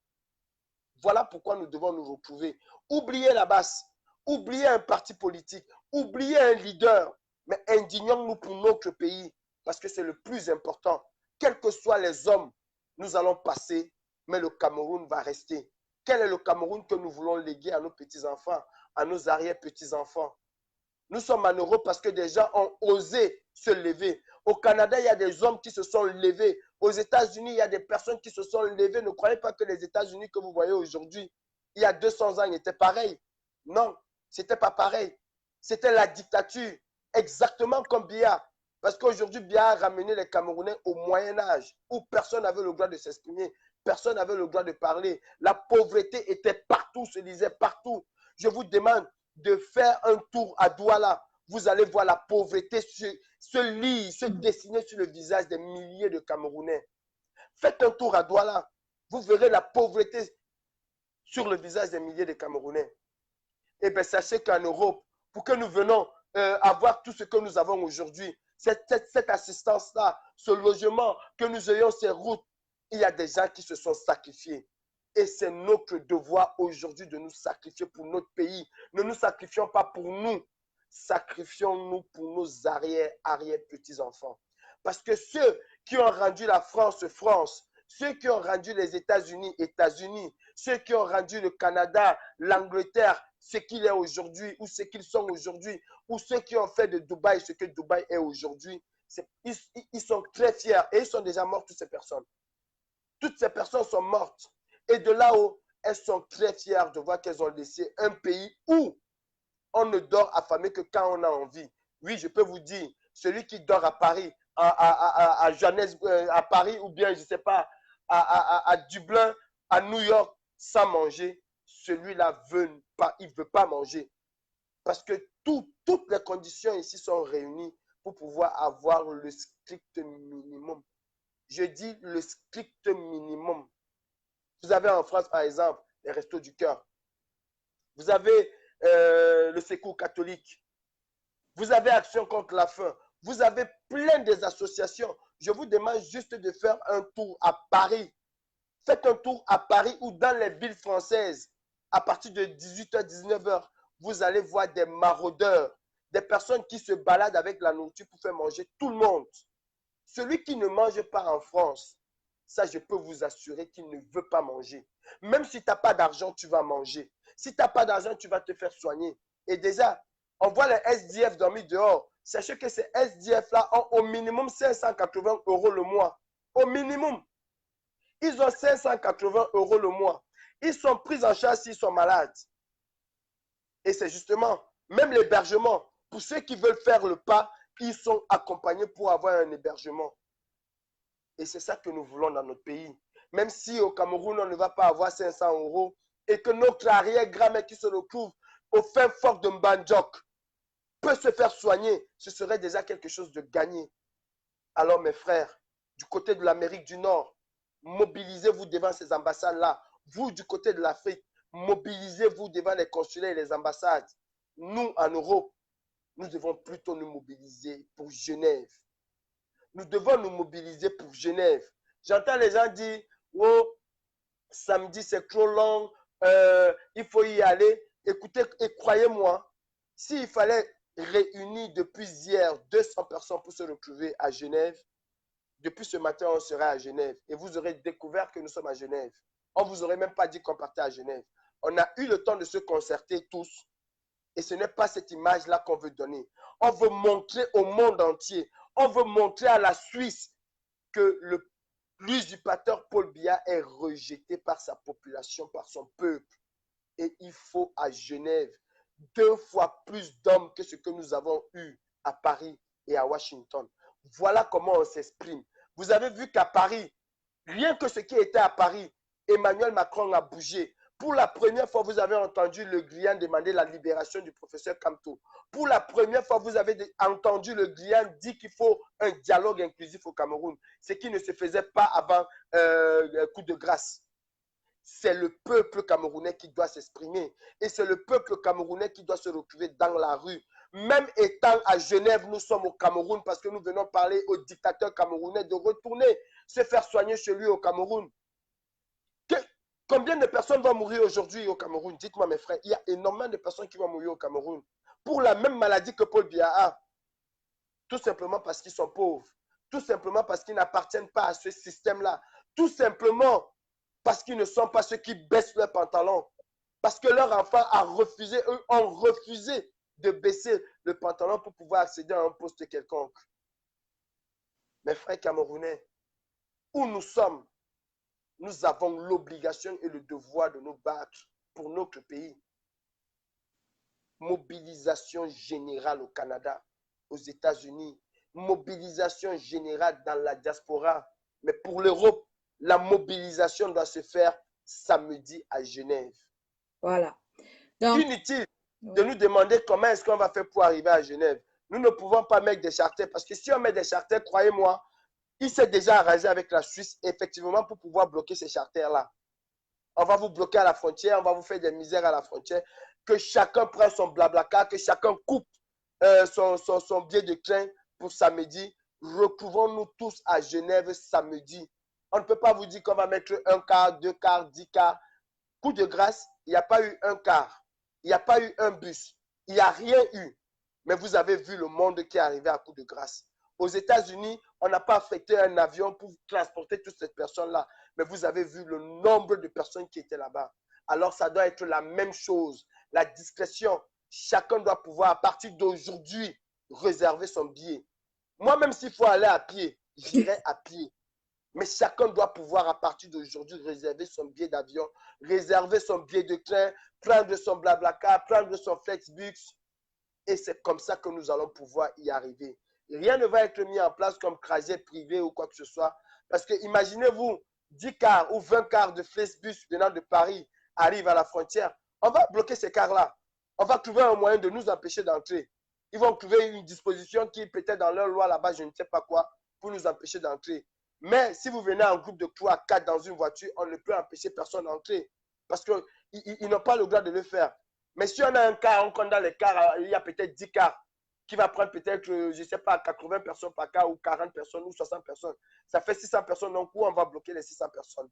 Voilà pourquoi nous devons nous retrouver. Oubliez la base, oubliez un parti politique, oubliez un leader, mais indignons-nous pour notre pays parce que c'est le plus important. Quels que soient les hommes, nous allons passer, mais le Cameroun va rester. Quel est le Cameroun que nous voulons léguer à nos petits-enfants, à nos arrière-petits-enfants? Nous sommes en Europe parce que des gens ont osé se lever. Au Canada, il y a des hommes qui se sont levés. Aux États-Unis, il y a des personnes qui se sont levées. Ne croyez pas que les États-Unis que vous voyez aujourd'hui, il y a 200 ans, ils étaient pareils. Non, ce n'était pas pareil. C'était la dictature, exactement comme Biya. Parce qu'aujourd'hui, Biya a ramené les Camerounais au Moyen-Âge, où personne n'avait le droit de s'exprimer, personne n'avait le droit de parler. La pauvreté était partout, se disait partout. Je vous demande de faire un tour à Douala. Vous allez voir la pauvreté se lire, se dessiner sur le visage des milliers de Camerounais. Faites un tour à Douala. Vous verrez la pauvreté sur le visage des milliers de Camerounais. Eh bien, sachez qu'en Europe, pour que nous venons avoir tout ce que nous avons aujourd'hui, cette assistance-là, ce logement, que nous ayons ces routes, il y a des gens qui se sont sacrifiés. Et c'est notre devoir aujourd'hui de nous sacrifier pour notre pays. Ne nous sacrifions pas pour nous. Sacrifions-nous pour nos arrière-petits-enfants. Parce que ceux qui ont rendu la France, France, ceux qui ont rendu les États-Unis, États-Unis, ceux qui ont rendu le Canada, l'Angleterre, ce qu'il est aujourd'hui, ou ce qu'ils sont aujourd'hui, ou ceux qui ont fait de Dubaï ce que Dubaï est aujourd'hui, ils sont très fiers et ils sont déjà morts, toutes ces personnes. Toutes ces personnes sont mortes. Et de là-haut, elles sont très fières de voir qu'elles ont laissé un pays où on ne dort affamé que quand on a envie. Oui, je peux vous dire, celui qui dort à Paris, à Paris ou bien, je ne sais pas, à Dublin, à New York, sans manger, celui-là il ne veut pas manger. Parce que toutes les conditions ici sont réunies pour pouvoir avoir le strict minimum. Je dis le strict minimum. Vous avez en France, par exemple, les Restos du Cœur. Vous avez le Secours catholique. Vous avez Action contre la faim. Vous avez plein des associations. Je vous demande juste de faire un tour à Paris. Faites un tour à Paris ou dans les villes françaises. À partir de 18h, 19h, vous allez voir des maraudeurs, des personnes qui se baladent avec la nourriture pour faire manger tout le monde. Celui qui ne mange pas en France, ça, je peux vous assurer qu'il ne veut pas manger. Même si tu n'as pas d'argent, tu vas manger. Si tu n'as pas d'argent, tu vas te faire soigner. Et déjà, on voit les SDF dormir dehors. Sachez que ces SDF-là ont au minimum 580 € le mois. Au minimum. Ils ont 580 € le mois. Ils sont pris en charge s'ils sont malades. Et c'est justement, même l'hébergement, pour ceux qui veulent faire le pas, ils sont accompagnés pour avoir un hébergement. Et c'est ça que nous voulons dans notre pays. Même si au Cameroun, on ne va pas avoir 500 € et que notre arrière-grand-mère qui se retrouve au fin fort de Mbandjok peut se faire soigner, ce serait déjà quelque chose de gagné. Alors mes frères, du côté de l'Amérique du Nord, mobilisez-vous devant ces ambassades-là. Vous, du côté de l'Afrique, mobilisez-vous devant les consulats et les ambassades. Nous, en Europe, nous devons plutôt nous mobiliser pour Genève. Nous devons nous mobiliser pour Genève. J'entends les gens dire, oh, samedi c'est trop long, il faut y aller. Écoutez, et croyez-moi, s'il fallait réunir depuis hier 200 personnes pour se retrouver à Genève, depuis ce matin, on sera à Genève. Et vous aurez découvert que nous sommes à Genève. On ne vous aurait même pas dit qu'on partait à Genève. On a eu le temps de se concerter tous. Et ce n'est pas cette image-là qu'on veut donner. On veut montrer au monde entier, on veut montrer à la Suisse que l'usurpateur Paul Biya est rejeté par sa population, par son peuple. Et il faut à Genève 2 fois plus d'hommes que ce que nous avons eu à Paris et à Washington. Voilà comment on s'exprime. Vous avez vu qu'à Paris, rien que ce qui était à Paris, Emmanuel Macron a bougé. Pour la première fois, vous avez entendu le Guyane demander la libération du professeur Kamto. Pour la première fois, vous avez entendu le Guyane dire qu'il faut un dialogue inclusif au Cameroun, ce qui ne se faisait pas avant coup de grâce. C'est le peuple camerounais qui doit s'exprimer. Et c'est le peuple camerounais qui doit se retrouver dans la rue. Même étant à Genève, nous sommes au Cameroun parce que nous venons parler au dictateur camerounais de retourner se faire soigner chez lui au Cameroun. Combien de personnes vont mourir aujourd'hui au Cameroun? Dites-moi mes frères, il y a énormément de personnes qui vont mourir au Cameroun pour la même maladie que Paul Biya a. Tout simplement parce qu'ils sont pauvres. Tout simplement parce qu'ils n'appartiennent pas à ce système-là. Tout simplement parce qu'ils ne sont pas ceux qui baissent leurs pantalons. Parce que leurs enfants eux, ont refusé de baisser le pantalon pour pouvoir accéder à un poste quelconque. Mes frères camerounais, où nous sommes, nous avons l'obligation et le devoir de nous battre pour notre pays. Mobilisation générale au Canada, aux États-Unis, mobilisation générale dans la diaspora. Mais pour l'Europe, la mobilisation doit se faire samedi à Genève. Voilà. Donc, inutile de nous demander comment est-ce qu'on va faire pour arriver à Genève. Nous ne pouvons pas mettre des charters parce que si on met des charters, croyez-moi, il s'est déjà arrangé avec la Suisse effectivement pour pouvoir bloquer ces charters-là. On va vous bloquer à la frontière, on va vous faire des misères à la frontière, que chacun prenne son blablacar, que chacun coupe son billet de train pour samedi. Retrouvons-nous tous à Genève samedi. On ne peut pas vous dire qu'on va mettre 1 quart, 2 quarts, 10 quarts. Coup de grâce, il n'y a pas eu 1 quart, il n'y a pas eu un bus, il n'y a rien eu. Mais vous avez vu le monde qui est arrivé à coup de grâce. Aux États-Unis, on n'a pas affecté un avion pour transporter toutes ces personnes-là. Mais vous avez vu le nombre de personnes qui étaient là-bas. Alors, ça doit être la même chose. La discrétion, chacun doit pouvoir, à partir d'aujourd'hui, réserver son billet. Moi, même s'il faut aller à pied, j'irai à pied. Mais chacun doit pouvoir, à partir d'aujourd'hui, réserver son billet d'avion, réserver son billet de train, prendre son blablacar, prendre son Flexbus. Et c'est comme ça que nous allons pouvoir y arriver. Rien ne va être mis en place comme trajet privé ou quoi que ce soit. Parce que imaginez-vous, 10 cars ou 20 cars de Flexbus venant de Paris arrivent à la frontière. On va bloquer ces cars-là. On va trouver un moyen de nous empêcher d'entrer. Ils vont trouver une disposition qui est peut-être dans leur loi là-bas, je ne sais pas quoi, pour nous empêcher d'entrer. Mais si vous venez en groupe de 3 à 4 dans une voiture, on ne peut empêcher personne d'entrer. Parce qu'ils n'ont pas le droit de le faire. Mais si on a un car, on compte dans les cars, il y a peut-être 10 cars qui va prendre peut-être, je ne sais pas, 80 personnes par car ou 40 personnes ou 60 personnes. Ça fait 600 personnes, donc où on va bloquer les 600 personnes.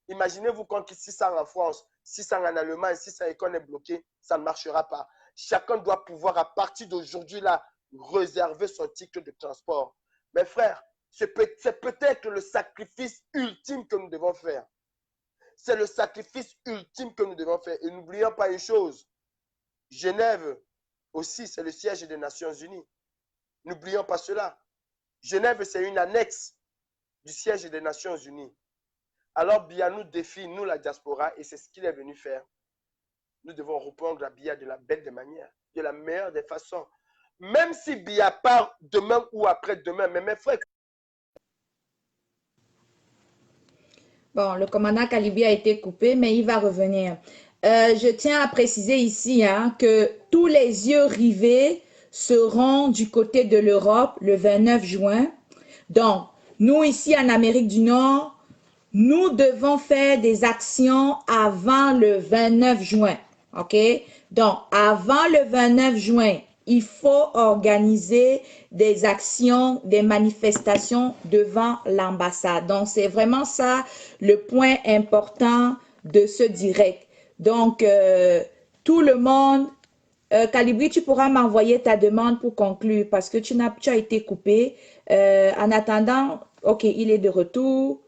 Imaginez-vous quand 600 en France, 600 en Allemagne, 600 et qu'on est bloqué, ça ne marchera pas. Chacun doit pouvoir, à partir d'aujourd'hui, là, réserver son titre de transport. Mes frères, c'est peut-être le sacrifice ultime que nous devons faire. C'est le sacrifice ultime que nous devons faire. Et n'oublions pas une chose, Genève aussi, c'est le siège des Nations Unies. N'oublions pas cela. Genève, c'est une annexe du siège des Nations Unies. Alors, Biya nous défie, nous, la diaspora, et c'est ce qu'il est venu faire. Nous devons répondre à Biya de la belle des manières, de la meilleure des façons. Même si Biya part demain ou après-demain, mais mes frères. Bon, le commandant Kalibi a été coupé, mais il va revenir. Je tiens à préciser ici que tous les yeux rivés seront du côté de l'Europe le 29 juin. Donc, nous ici en Amérique du Nord, nous devons faire des actions avant le 29 juin. OK? Donc, avant le 29 juin, il faut organiser des actions, des manifestations devant l'ambassade. Donc, c'est vraiment ça le point important de ce direct. Donc, tout le monde, Calibri, tu pourras m'envoyer ta demande pour conclure parce que tu as été coupé. En attendant, ok, il est de retour.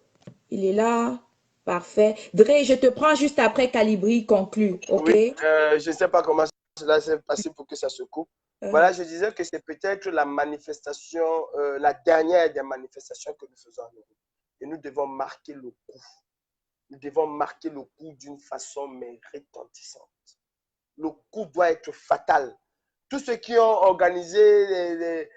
Il est là. Parfait. Dre, je te prends juste après Calibri conclut, ok? Oui, je ne sais pas comment cela s'est passé pour que ça se coupe. Voilà, je disais que c'est peut-être la manifestation, la dernière des manifestations que nous faisons en Europe. Et nous devons marquer le coup. Nous devons marquer le coup d'une façon mais retentissante. Le coup doit être fatal. Tous ceux qui ont organisé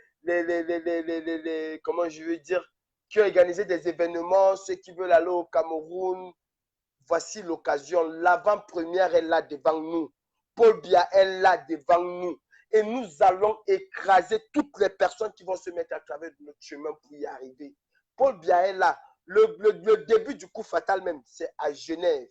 comment je veux dire, qui ont organisé des événements, ceux qui veulent aller au Cameroun, voici l'occasion. L'avant-première est là devant nous. Paul Biya est là devant nous. Et nous allons écraser toutes les personnes qui vont se mettre à travers notre chemin pour y arriver. Paul Biya est là. Le début du coup fatal même, c'est à Genève.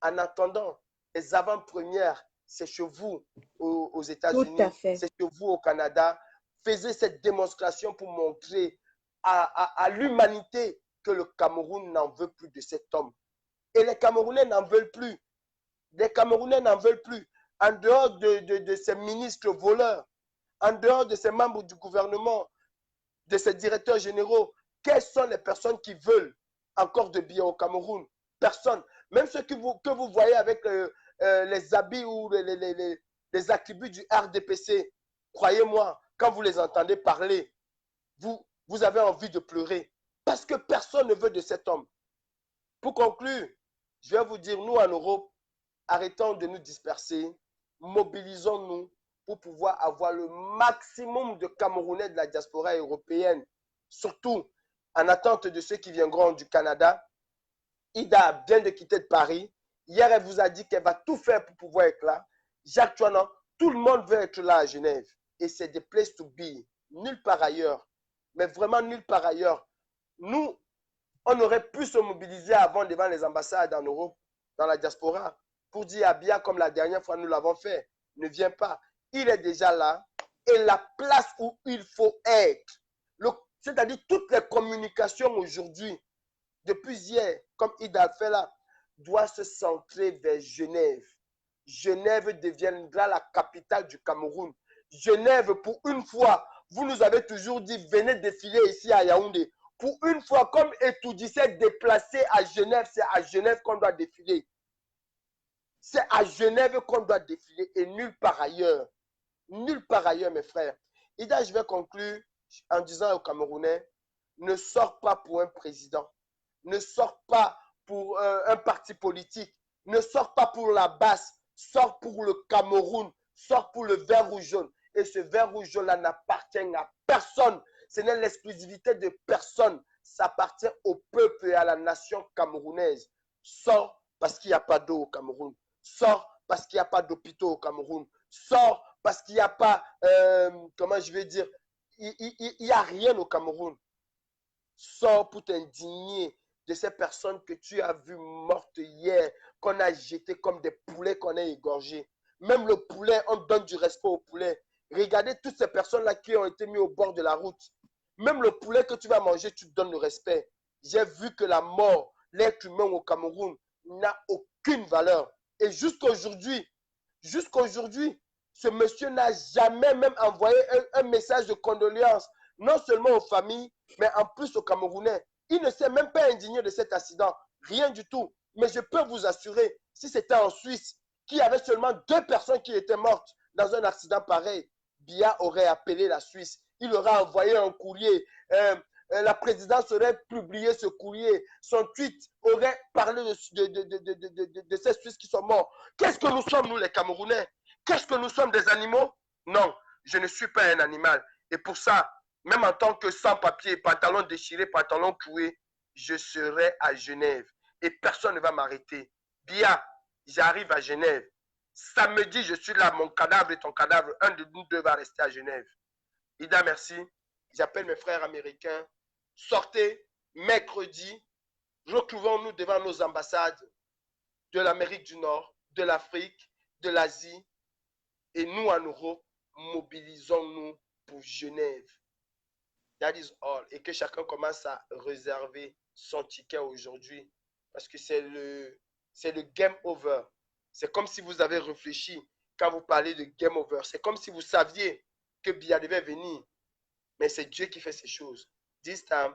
En attendant, les avant-premières, c'est chez vous aux États-Unis, c'est chez vous au Canada. Faisez cette démonstration pour montrer à l'humanité que le Cameroun n'en veut plus de cet homme. Et les Camerounais n'en veulent plus. Les Camerounais n'en veulent plus. En dehors de ces ministres voleurs, en dehors de ces membres du gouvernement, de ces directeurs généraux, quelles sont les personnes qui veulent encore de bien au Cameroun? Personne. Même ceux que vous voyez avec les habits ou les attributs du RDPC, croyez-moi, quand vous les entendez parler, vous avez envie de pleurer. Parce que personne ne veut de cet homme. Pour conclure, je vais vous dire, nous en Europe, arrêtons de nous disperser, mobilisons-nous pour pouvoir avoir le maximum de Camerounais de la diaspora européenne, surtout en attente de ceux qui viendront du Canada. Ida vient de quitter de Paris. Hier, elle vous a dit qu'elle va tout faire pour pouvoir être là. Jacques Chouanan, tout le monde veut être là à Genève. Et c'est des places to be, nulle part ailleurs. Mais vraiment nulle part ailleurs. Nous, on aurait pu se mobiliser avant devant les ambassades en Europe, dans la diaspora, pour dire à Biya, comme la dernière fois nous l'avons fait, ne viens pas. Il est déjà là et la place où il faut être. C'est-à-dire toutes les communications aujourd'hui, depuis hier, comme Ida fait là, doit se centrer vers Genève. Genève deviendra la capitale du Cameroun. Genève, pour une fois, vous nous avez toujours dit, venez défiler ici à Yaoundé. Pour une fois, comme Etoudi s'est déplacé à Genève, c'est à Genève qu'on doit défiler. C'est à Genève qu'on doit défiler et nulle part ailleurs. Nulle part ailleurs, mes frères. Ida, je vais conclure en disant aux Camerounais, ne sors pas pour un président. Ne sors pas pour un parti politique. Ne sors pas pour la basse. Sors pour le Cameroun. Sors pour le vert rouge jaune. Et ce vert rouge jaune-là n'appartient à personne. Ce n'est l'exclusivité de personne. Ça appartient au peuple et à la nation camerounaise. Sors parce qu'il n'y a pas d'eau au Cameroun. Sors parce qu'il n'y a pas d'hôpitaux au Cameroun. Sors parce qu'il n'y a pas, comment je vais dire, il n'y a rien au Cameroun. Sors pour t'indigner de ces personnes que tu as vues mortes hier, qu'on a jetées comme des poulets qu'on a égorgés. Même le poulet, on donne du respect au poulet. Regardez toutes ces personnes-là qui ont été mises au bord de la route. Même le poulet que tu vas manger, tu te donnes le respect. J'ai vu que la mort, l'être humain au Cameroun, n'a aucune valeur. Et jusqu'aujourd'hui, ce monsieur n'a jamais même envoyé un message de condoléances, non seulement aux familles, mais en plus aux Camerounais. Il ne s'est même pas indigné de cet accident, rien du tout. Mais je peux vous assurer, si c'était en Suisse, qu'il y avait seulement 2 personnes qui étaient mortes dans un accident pareil, Biya aurait appelé la Suisse. Il aurait envoyé un courrier. La présidence aurait publié ce courrier. Son tweet aurait parlé de ces Suisses qui sont morts. Qu'est-ce que nous sommes, nous, les Camerounais? Qu'est-ce que nous sommes, des animaux? Non, je ne suis pas un animal. Et pour ça, même en tant que sans-papier, pantalon déchiré, pantalon cloué, je serai à Genève. Et personne ne va m'arrêter. Biya, j'arrive à Genève. Samedi, je suis là, mon cadavre et ton cadavre. Un de nous deux va rester à Genève. Ida, merci. J'appelle mes frères américains. Sortez mercredi. Retrouvons-nous devant nos ambassades de l'Amérique du Nord, de l'Afrique, de l'Asie. Et nous, en Europe, mobilisons-nous pour Genève. That is all. Et que chacun commence à réserver son ticket aujourd'hui. Parce que c'est le game over. C'est comme si vous avez réfléchi quand vous parlez de game over. C'est comme si vous saviez que Bia devait venir. Mais c'est Dieu qui fait ces choses. This time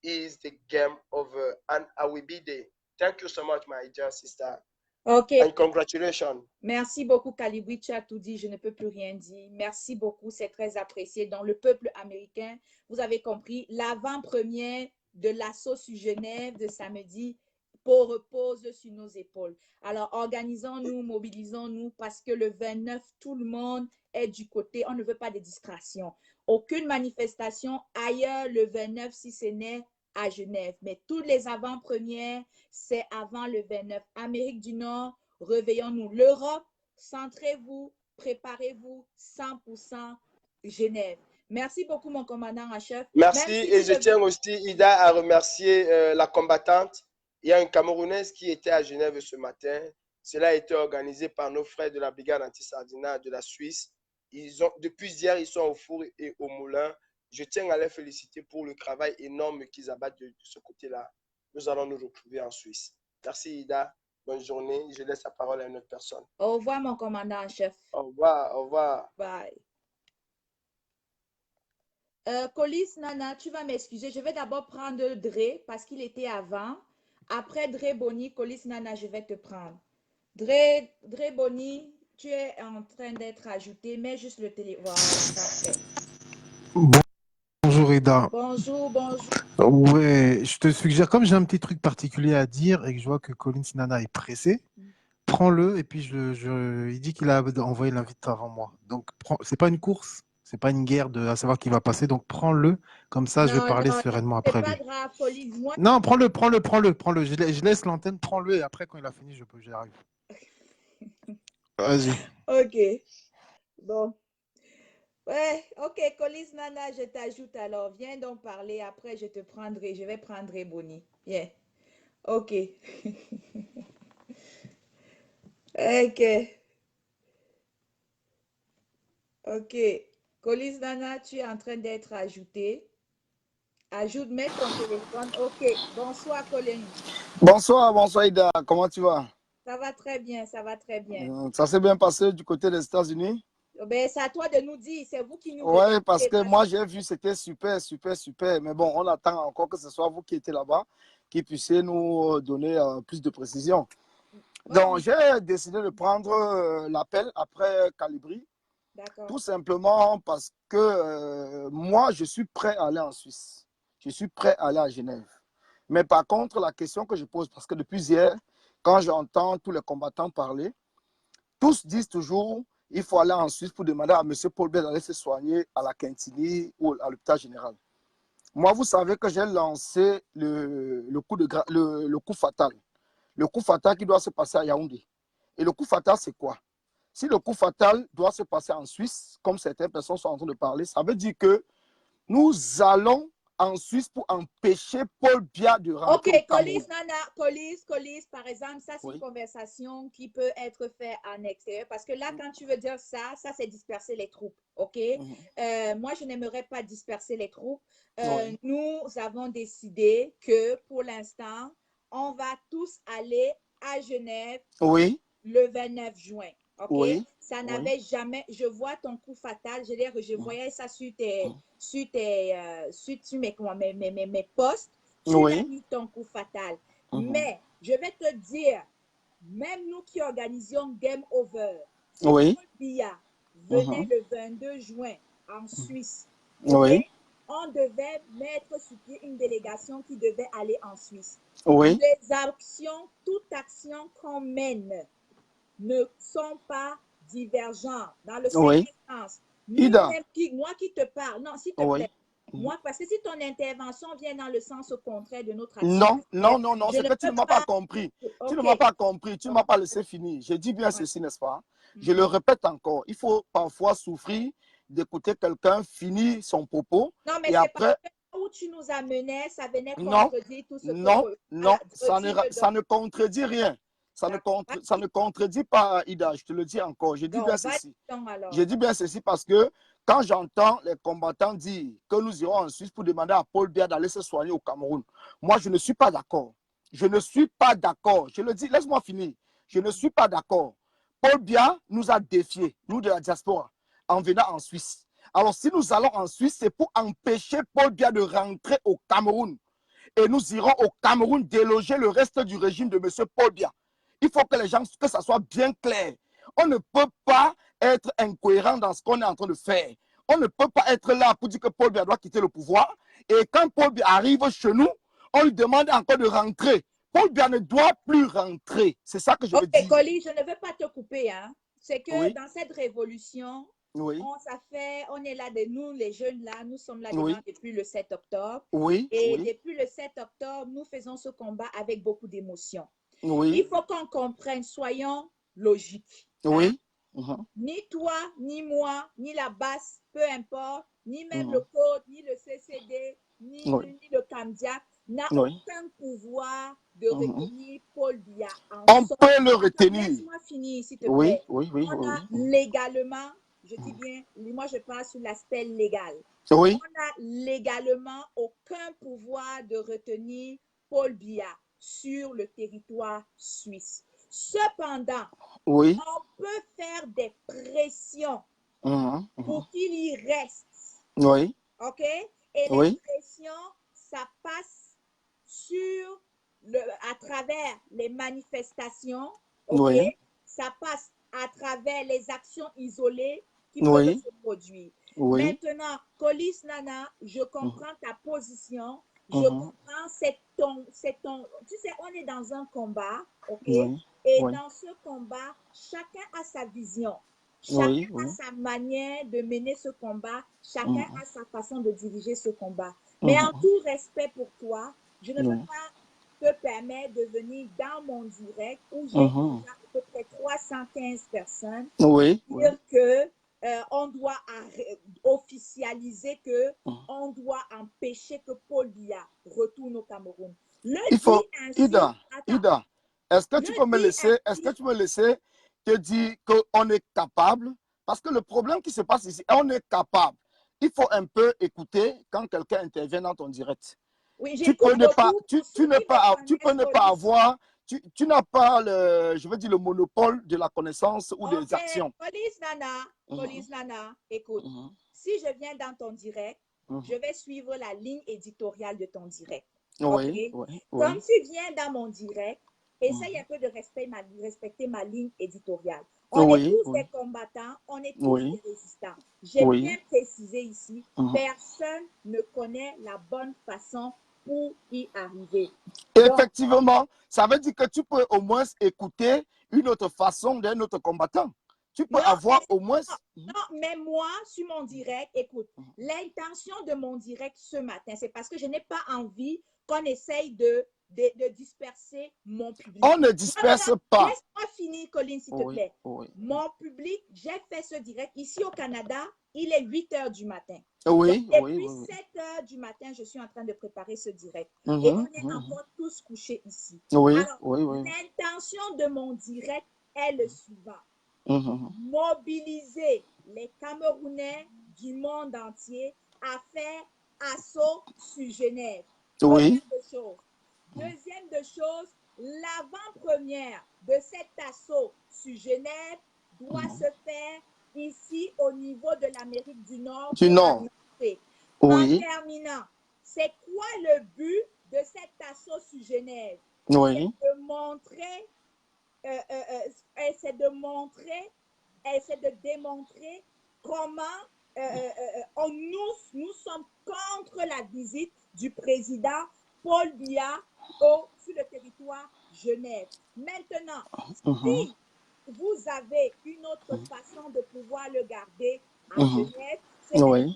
is the game over. And I will be there. Thank you so much, my dear sister. Ok. And congratulations. Merci beaucoup, Calibri. Tu as tout dit. Je ne peux plus rien dire. Merci beaucoup. C'est très apprécié. Donc, le peuple américain, vous avez compris, l'avant-première de l'assaut sur Genève de samedi repose sur nos épaules. Alors, organisons-nous, mobilisons-nous parce que le 29, tout le monde est du côté. On ne veut pas de distraction. Aucune manifestation ailleurs le 29 si ce n'est à Genève. Mais toutes les avant-premières, c'est avant le 29. Amérique du Nord, réveillons-nous. L'Europe, centrez-vous, préparez-vous, 100% Genève. Merci beaucoup, mon commandant en chef. Merci. Et je tiens aussi, Ida, à remercier la combattante. Il y a une Camerounaise qui était à Genève ce matin. Cela a été organisé par nos frères de la brigade anti-Sardinat de la Suisse. Depuis hier, ils sont au four et au moulin. Je tiens à les féliciter pour le travail énorme qu'ils abattent de ce côté-là. Nous allons nous retrouver en Suisse. Merci, Ida. Bonne journée. Je laisse la parole à une autre personne. Au revoir, mon commandant en chef. Au revoir. Au revoir. Bye. Colis, Nana, tu vas m'excuser. Je vais d'abord prendre Dre parce qu'il était avant. Après Dre Boni, Colis, Nana, je vais te prendre. Dre Boni, tu es en train d'être ajouté. Mets juste le télé. Voilà, parfait. Bonjour Ida. Bonjour, bonjour. Ouais, je te suggère, comme j'ai un petit truc particulier à dire et que je vois que Collins Nana est pressé, prends-le et puis il dit qu'il a envoyé l'invite avant moi. Donc, c'est pas une course, c'est pas une guerre à savoir qui va passer, donc prends-le, comme ça je vais parler sereinement après lui. C'est pas grave, Collins. Moi... Non, prends-le. Je laisse l'antenne, prends-le et après quand il a fini, j'arrive. Vas-y. Ok. Bon. Ouais, ok, Colis Nana, je t'ajoute alors. Viens donc parler. Après, je vais prendre Boni. Viens. Ok. Ok. Ok. Colis Nana, tu es en train d'être ajouté. Ajoute, mets ton téléphone. Ok. Bonsoir, Colin. Bonsoir Ida. Comment tu vas? Ça va très bien, ça va très bien. Ça s'est bien passé du côté des États-Unis? Ben, c'est à toi de nous dire, c'est vous qui nous... Oui, parce que moi j'ai vu, c'était super. Mais bon, on attend encore que ce soit vous qui étiez là-bas, qui puissiez nous donner plus de précision. Donc, j'ai décidé de prendre l'appel après Calibri. Tout simplement parce que moi, je suis prêt à aller en Suisse. Je suis prêt à aller à Genève. Mais par contre, la question que je pose, parce que depuis hier, quand j'entends tous les combattants parler, tous disent toujours il faut aller en Suisse pour demander à M. Paul Biya d'aller se soigner à la Quintilly ou à l'hôpital général. Moi, vous savez que j'ai lancé le coup fatal. Le coup fatal qui doit se passer à Yaoundé. Et le coup fatal, c'est quoi? Si le coup fatal doit se passer en Suisse, comme certaines personnes sont en train de parler, ça veut dire que nous allons en Suisse pour empêcher Paul Biya de rentrer au Cameroun. Ok, Colis, par exemple, ça c'est une conversation qui peut être faite en extérieur parce que là, quand tu veux dire ça c'est disperser les troupes, ok? Moi, je n'aimerais pas disperser les troupes. Nous avons décidé que pour l'instant, on va tous aller à Genève le 29 juin. Ok, ça n'avait jamais. Je vois ton coup fatal. Je voyais ça sur mes posts. Tu as mis ton coup fatal. Mais je vais te dire, même nous qui organisions Game Over, si Paul Biya venait le 22 juin en Suisse, on devait mettre sur pied une délégation qui devait aller en Suisse. Les actions, toute action qu'on mène ne sont pas divergents dans le sens. Moi qui te parle, non, s'il te plaît. Moi, parce que si ton intervention vient dans le sens contraire de notre action. Non, c'est que tu ne m'as pas compris. Tu ne m'as pas compris, tu ne m'as pas laissé finir. Je dis bien ceci, n'est-ce pas? Je le répète encore, il faut parfois souffrir d'écouter quelqu'un finir son propos. Non, mais c'est après... pas où tu nous amenais, ça venait contredire tout ce que... Non, ça ne contredit rien. ça ne contredit pas, Ida, je te le dis encore. Je dis Non, bien ceci. Je dis bien ceci parce que quand j'entends les combattants dire que nous irons en Suisse pour demander à Paul Biya d'aller se soigner au Cameroun, moi, je ne suis pas d'accord. Je ne suis pas d'accord. Je le dis, laisse-moi finir. Je ne suis pas d'accord. Paul Biya nous a défiés, nous de la diaspora, en venant en Suisse. Alors, si nous allons en Suisse, c'est pour empêcher Paul Biya de rentrer au Cameroun. Et nous irons au Cameroun déloger le reste du régime de M. Paul Biya. Il faut que les gens, que ça soit bien clair. On ne peut pas être incohérent dans ce qu'on est en train de faire. On ne peut pas être là pour dire que Paul Biya doit quitter le pouvoir. Et quand Paul Biya arrive chez nous, on lui demande encore de rentrer. Paul Biya ne doit plus rentrer. C'est ça que je veux dire. Ok, Colin, je ne veux pas te couper. Hein. C'est que Oui. dans cette révolution, Oui. on est là, nous les jeunes là, nous sommes là Oui. depuis le 7 octobre. Oui. Et Oui. depuis le 7 octobre, nous faisons ce combat avec beaucoup d'émotion. Oui. Il faut qu'on comprenne, soyons logiques. Oui. Hein? Ni toi, ni moi, ni la basse, peu importe, ni même le code, ni le CCD, ni le CAMDIAC n'a aucun pouvoir de retenir Paul Biya. On peut le retenir. Laisse-moi finir, s'il te plaît. Oui. On a légalement, je dis bien, moi je parle sur l'aspect légal. Oui. On n'a légalement aucun pouvoir de retenir Paul Biya sur le territoire suisse. Cependant, on peut faire des pressions pour qu'il y reste. Oui. OK? Et les pressions, ça passe à travers les manifestations. OK? Ça passe à travers les actions isolées qui peuvent se produire. Maintenant, Colis Nana, je comprends ta position. Je comprends, c'est ton, tu sais, on est dans un combat, ok? Et dans ce combat, chacun a sa vision. Chacun a sa manière de mener ce combat. Chacun a sa façon de diriger ce combat. Mais en tout respect pour toi, je ne peux pas te permettre de venir dans mon direct où j'ai déjà à peu près 315 personnes dire que on doit officialiser que on doit empêcher que Paul Biya retourne au Cameroun. Ida, est-ce que tu peux me laisser te dire qu'on est capable? Parce que le problème qui se passe ici, on est capable. Il faut un peu écouter quand quelqu'un intervient dans ton direct. Oui, tu n'as pas le monopole de la connaissance ou des actions. Police Nana, écoute, si je viens dans ton direct, je vais suivre la ligne éditoriale de ton direct. Okay? Comme tu viens dans mon direct, essaye un peu de respecter ma ligne éditoriale. On est tous des combattants, on est tous des résistants. J'ai bien précisé ici, personne ne connaît la bonne façon pour y arriver. Effectivement, ça veut dire que tu peux au moins écouter une autre façon d'un autre combattant. Tu peux avoir au moins... Non, mais moi, sur mon direct, écoute, l'intention de mon direct ce matin, c'est parce que je n'ai pas envie qu'on essaye de disperser mon public. On ne disperse pas. Laisse-moi finir, Colin, s'il te plaît. Mon public, j'ai fait ce direct ici au Canada, il est 8 h du matin. Depuis 7 h du matin, je suis en train de préparer ce direct. Et on est encore tous couchés ici. Alors, l'intention de mon direct est le suivant. Mobiliser les Camerounais du monde entier à faire assaut sur Genève. Deuxième de chose, l'avant-première de cet assaut sur Genève doit se faire ici au niveau de l'Amérique du Nord. En terminant, c'est quoi le but de cet assaut sur Genève? C'est de démontrer comment nous sommes contre la visite du président Paul Biya sur le territoire Genève. Maintenant, si vous avez une autre façon de pouvoir le garder à Genève,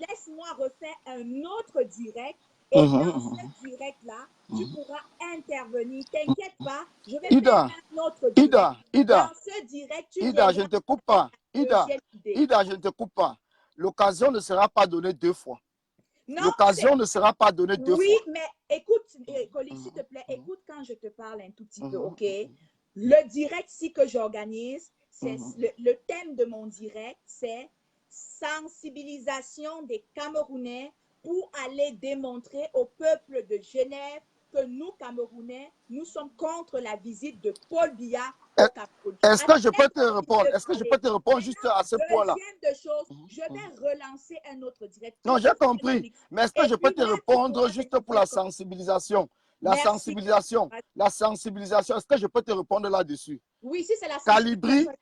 laisse-moi refaire un autre direct. Et dans ce direct-là, tu pourras intervenir. T'inquiète pas, je vais faire un autre direct. Dans ce direct, je ne te coupe pas. Ida, je ne te coupe pas. L'occasion ne sera pas donnée deux fois. L'occasion ne sera pas donnée deux fois. Oui, mais écoute, Colin, s'il te plaît, écoute quand je te parle un tout petit peu, ok? Le direct, si que j'organise, c'est le thème de mon direct, c'est sensibilisation des Camerounais pour aller démontrer au peuple de Genève que nous, Camerounais, nous sommes contre la visite de Paul Biya au Cameroun. Est-ce que je peux te répondre? Est-ce que je peux te répondre juste à ce point-là? Deuxième de choses, je vais relancer un autre direct. Non, j'ai compris. Mais est-ce que je peux te répondre juste pour la sensibilisation? La sensibilisation. La sensibilisation. Est-ce que je peux te répondre là-dessus? Oui, si c'est la sensibilisation.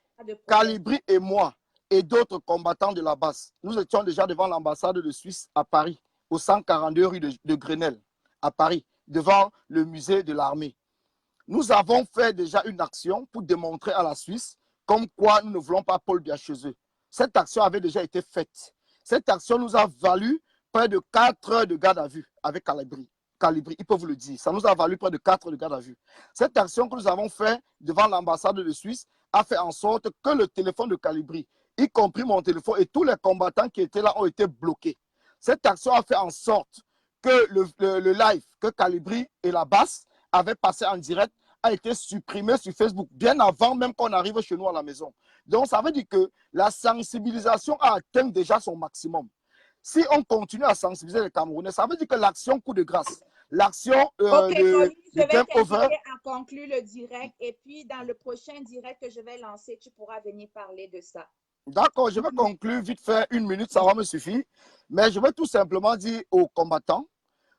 Calibri et moi et d'autres combattants de la base, nous étions déjà devant l'ambassade de Suisse à Paris, au 142 rue de Grenelle, à Paris, devant le musée de l'armée. Nous avons fait déjà une action pour démontrer à la Suisse comme quoi nous ne voulons pas Paul Biya chez eux. Cette action avait déjà été faite. Cette action nous a valu près de 4 heures de garde à vue avec Calibri. Il peut vous le dire. Ça nous a valu près de 4 heures de garde à vue. Cette action que nous avons faite devant l'ambassade de Suisse a fait en sorte que le téléphone de Calibri, y compris mon téléphone et tous les combattants qui étaient là ont été bloqués. Cette action a fait en sorte que le live que Calibri et la basse avaient passé en direct a été supprimé sur Facebook, bien avant même qu'on arrive chez nous à la maison. Donc, ça veut dire que la sensibilisation a atteint déjà son maximum. Si on continue à sensibiliser les Camerounais, ça veut dire que l'action coup de grâce, l'action de Game Over... à conclure le direct et puis dans le prochain direct que je vais lancer, tu pourras venir parler de ça. D'accord, je vais conclure vite fait, 1 minute, ça va me suffire. Mais je vais tout simplement dire aux combattants,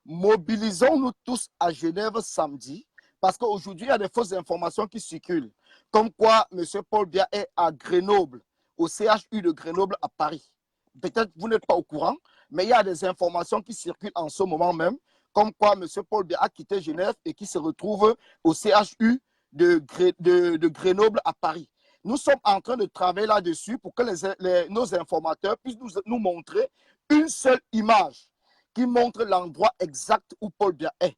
mobilisons-nous tous à Genève samedi, parce qu'aujourd'hui, il y a des fausses informations qui circulent, comme quoi M. Paul Biya est à Grenoble, au CHU de Grenoble à Paris. Peut-être vous n'êtes pas au courant, mais il y a des informations qui circulent en ce moment même, comme quoi M. Paul Biya a quitté Genève et qui se retrouve au CHU de Grenoble à Paris. Nous sommes en train de travailler là-dessus pour que nos informateurs puissent nous montrer une seule image qui montre l'endroit exact où Paul Biya est.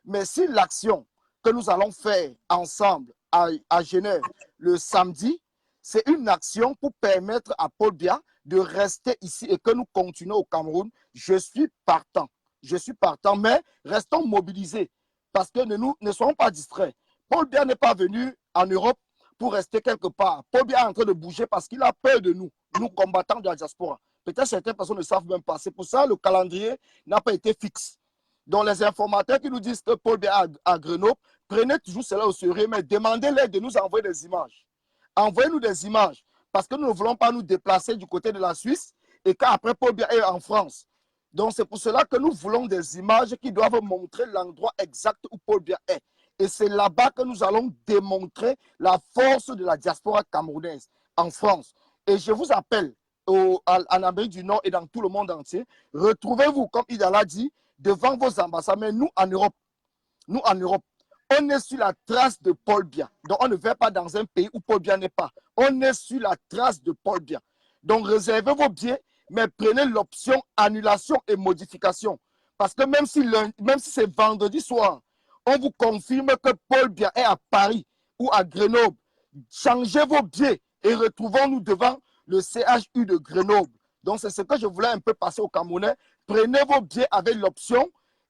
Mais si l'action que nous allons faire ensemble à Genève le samedi, c'est une action pour permettre à Paul Biya de rester ici et que nous continuons au Cameroun, je suis partant. Je suis partant, mais restons mobilisés parce que ne soyons pas distraits. Paul Biya n'est pas venu en Europe pour rester quelque part. Paul Biya est en train de bouger parce qu'il a peur de nous, nous combattants de la diaspora. Peut-être certaines personnes ne savent même pas. C'est pour ça que le calendrier n'a pas été fixe. Donc les informateurs qui nous disent que Paul Biya est à Grenoble, prenez toujours cela au sérieux, mais demandez-les de nous envoyer des images. Envoyez-nous des images parce que nous ne voulons pas nous déplacer du côté de la Suisse et qu'après Paul Biya est en France. Donc c'est pour cela que nous voulons des images qui doivent montrer l'endroit exact où Paul Biya est. Et c'est là-bas que nous allons démontrer la force de la diaspora camerounaise en France. Et je vous appelle en Amérique du Nord et dans tout le monde entier, retrouvez-vous, comme Ida l'a dit, devant vos ambassades. Mais nous, en Europe, on est sur la trace de Paul Biya. Donc, on ne va pas dans un pays où Paul Biya n'est pas. On est sur la trace de Paul Biya. Donc, réservez vos billets, mais prenez l'option annulation et modification. Parce que même si c'est vendredi soir, on vous confirme que Paul Biya est à Paris ou à Grenoble, changez vos billets et retrouvons-nous devant le CHU de Grenoble. Donc, c'est ce que je voulais un peu passer aux Camerounais. Prenez vos billets avec l'option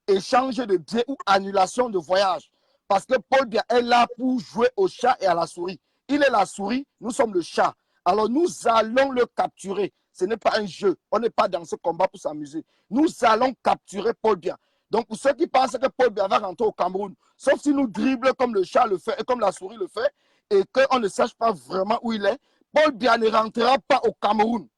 échange de billets ou annulation de voyage. Parce que Paul Biya est là pour jouer au chat et à la souris. Il est la souris, nous sommes le chat. Alors, nous allons le capturer. Ce n'est pas un jeu. On n'est pas dans ce combat pour s'amuser. Nous allons capturer Paul Biya. Donc, pour ceux qui pensent que Paul Biya va rentrer au Cameroun, sauf si nous dribble comme le chat le fait et comme la souris le fait, et qu'on ne sache pas vraiment où il est, Paul Biya ne rentrera pas au Cameroun.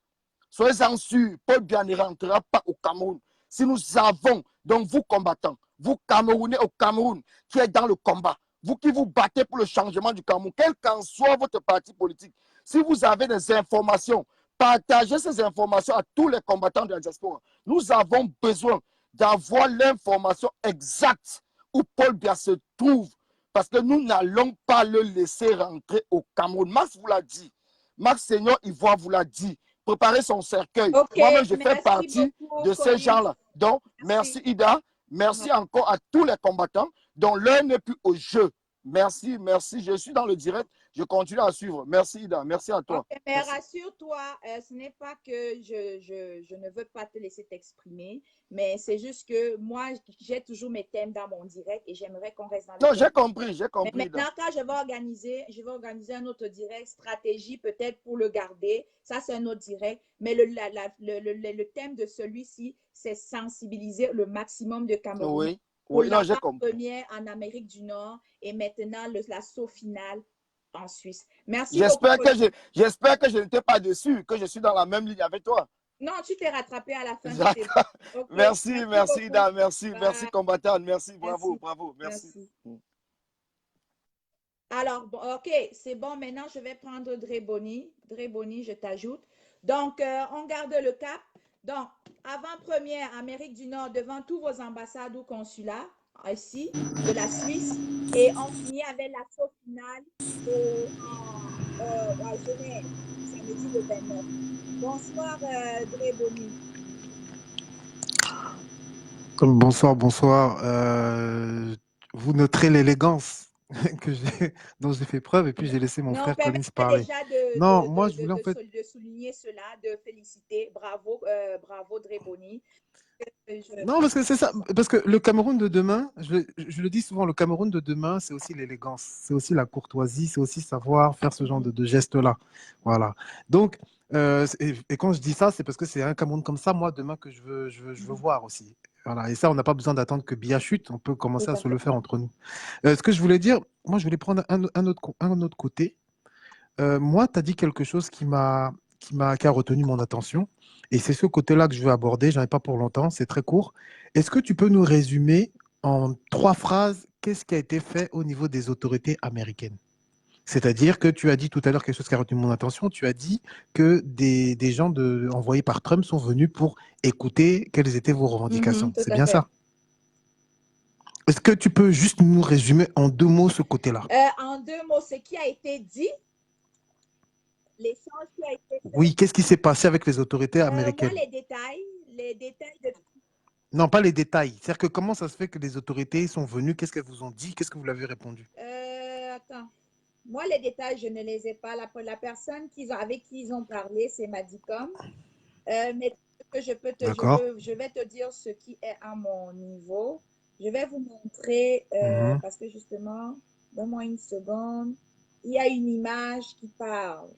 Soyez-en sûrs, Paul Biya ne rentrera pas au Cameroun. Si nous avons, donc vous combattants, vous Camerounais au Cameroun, qui êtes dans le combat, vous qui vous battez pour le changement du Cameroun, quel qu'en soit votre parti politique, si vous avez des informations, partagez ces informations à tous les combattants de la diaspora. Nous avons besoin d'avoir l'information exacte où Paul Biya se trouve, parce que nous n'allons pas le laisser rentrer au Cameroun. Max vous l'a dit. Max Seigneur Ivoire vous l'a dit. Préparez son cercueil. Okay, moi-même, je fais partie de ces gens-là. Donc, merci Ida. Merci encore à tous les combattants dont l'un n'est plus au jeu. Merci, merci. Je suis dans le direct. Je continue à suivre. Merci, Ida. Merci à toi. Ok, mais Merci. rassure-toi, ce n'est pas que je ne veux pas te laisser t'exprimer, mais c'est juste que moi, j'ai toujours mes thèmes dans mon direct et j'aimerais qu'on reste dans les Non, thèmes. j'ai Mais compris, Ida. maintenant, quand je vais organiser un autre direct, stratégie peut-être pour le garder. Ça, c'est un autre direct. Mais le thème de celui-ci, c'est sensibiliser le maximum de Camerounais Oui, pour oui, non, j'ai compris. l'avant-première en Amérique du Nord et maintenant l'assaut final en Suisse. Merci beaucoup. J'espère que je n'étais pas déçu, que je suis dans la même ligne avec toi. Non, tu t'es rattrapé à la fin. D'accord. Ok, Merci, beaucoup. Ida. Merci, Bye. merci, combattante. Merci, Merci. bravo, merci. Alors, bon, ok, c'est bon. Maintenant, je vais prendre Dréboni. Dréboni, je t'ajoute. Donc, on garde le cap. Donc, avant-première, Amérique du Nord, devant tous vos ambassades ou consulats, ici, de la Suisse. Et on finit avec l'assaut final à Genève, samedi le 29. Bonsoir, Dréboni. Bonsoir, bonsoir. Vous noterez l'élégance dont j'ai fait preuve et puis j'ai laissé mon Non, frère Collins permettez parler. déjà Non, moi je voulais en fait. de souligner cela, de féliciter. Bravo, bravo Dréboni. Non, parce que c'est ça. Parce que le Cameroun de demain, je le dis souvent, le Cameroun de demain, c'est aussi l'élégance, c'est aussi la courtoisie, c'est aussi savoir faire ce genre de gestes-là. Voilà. Donc, et quand je dis ça, c'est parce que c'est un Cameroun comme ça, moi, demain, que je veux voir aussi. Voilà. Et ça, on n'a pas besoin d'attendre que Biya chute, on peut commencer à se le faire entre nous. Ce que je voulais dire, moi, je voulais prendre un autre côté. Moi, tu as dit quelque chose qui a retenu mon attention. Et c'est ce côté-là que je veux aborder. J'en ai pas pour longtemps, c'est très court. Est-ce que tu peux nous résumer en 3 phrases qu'est-ce qui a été fait au niveau des autorités américaines? C'est-à-dire que tu as dit tout à l'heure quelque chose qui a retenu mon attention. Tu as dit que des gens envoyés par Trump sont venus pour écouter quelles étaient vos revendications. Tout C'est à bien fait. ça? Est-ce que tu peux juste nous résumer en 2 mots ce côté-là? En 2 mots, ce qui a été dit, l'échange qui a été fait. Oui, qu'est-ce qui s'est passé avec les autorités américaines? Moi, les détails de... Non, pas les détails. C'est-à-dire que comment ça se fait que les autorités sont venues? Qu'est-ce qu'elles vous ont dit? Qu'est-ce que vous leur avez répondu? Attends. Moi, les détails, je ne les ai pas. La personne avec qui ils ont parlé, c'est Madicom. Mais je vais te dire ce qui est à mon niveau. Je vais vous montrer, parce que justement, donne-moi une seconde. Il y a une image qui parle.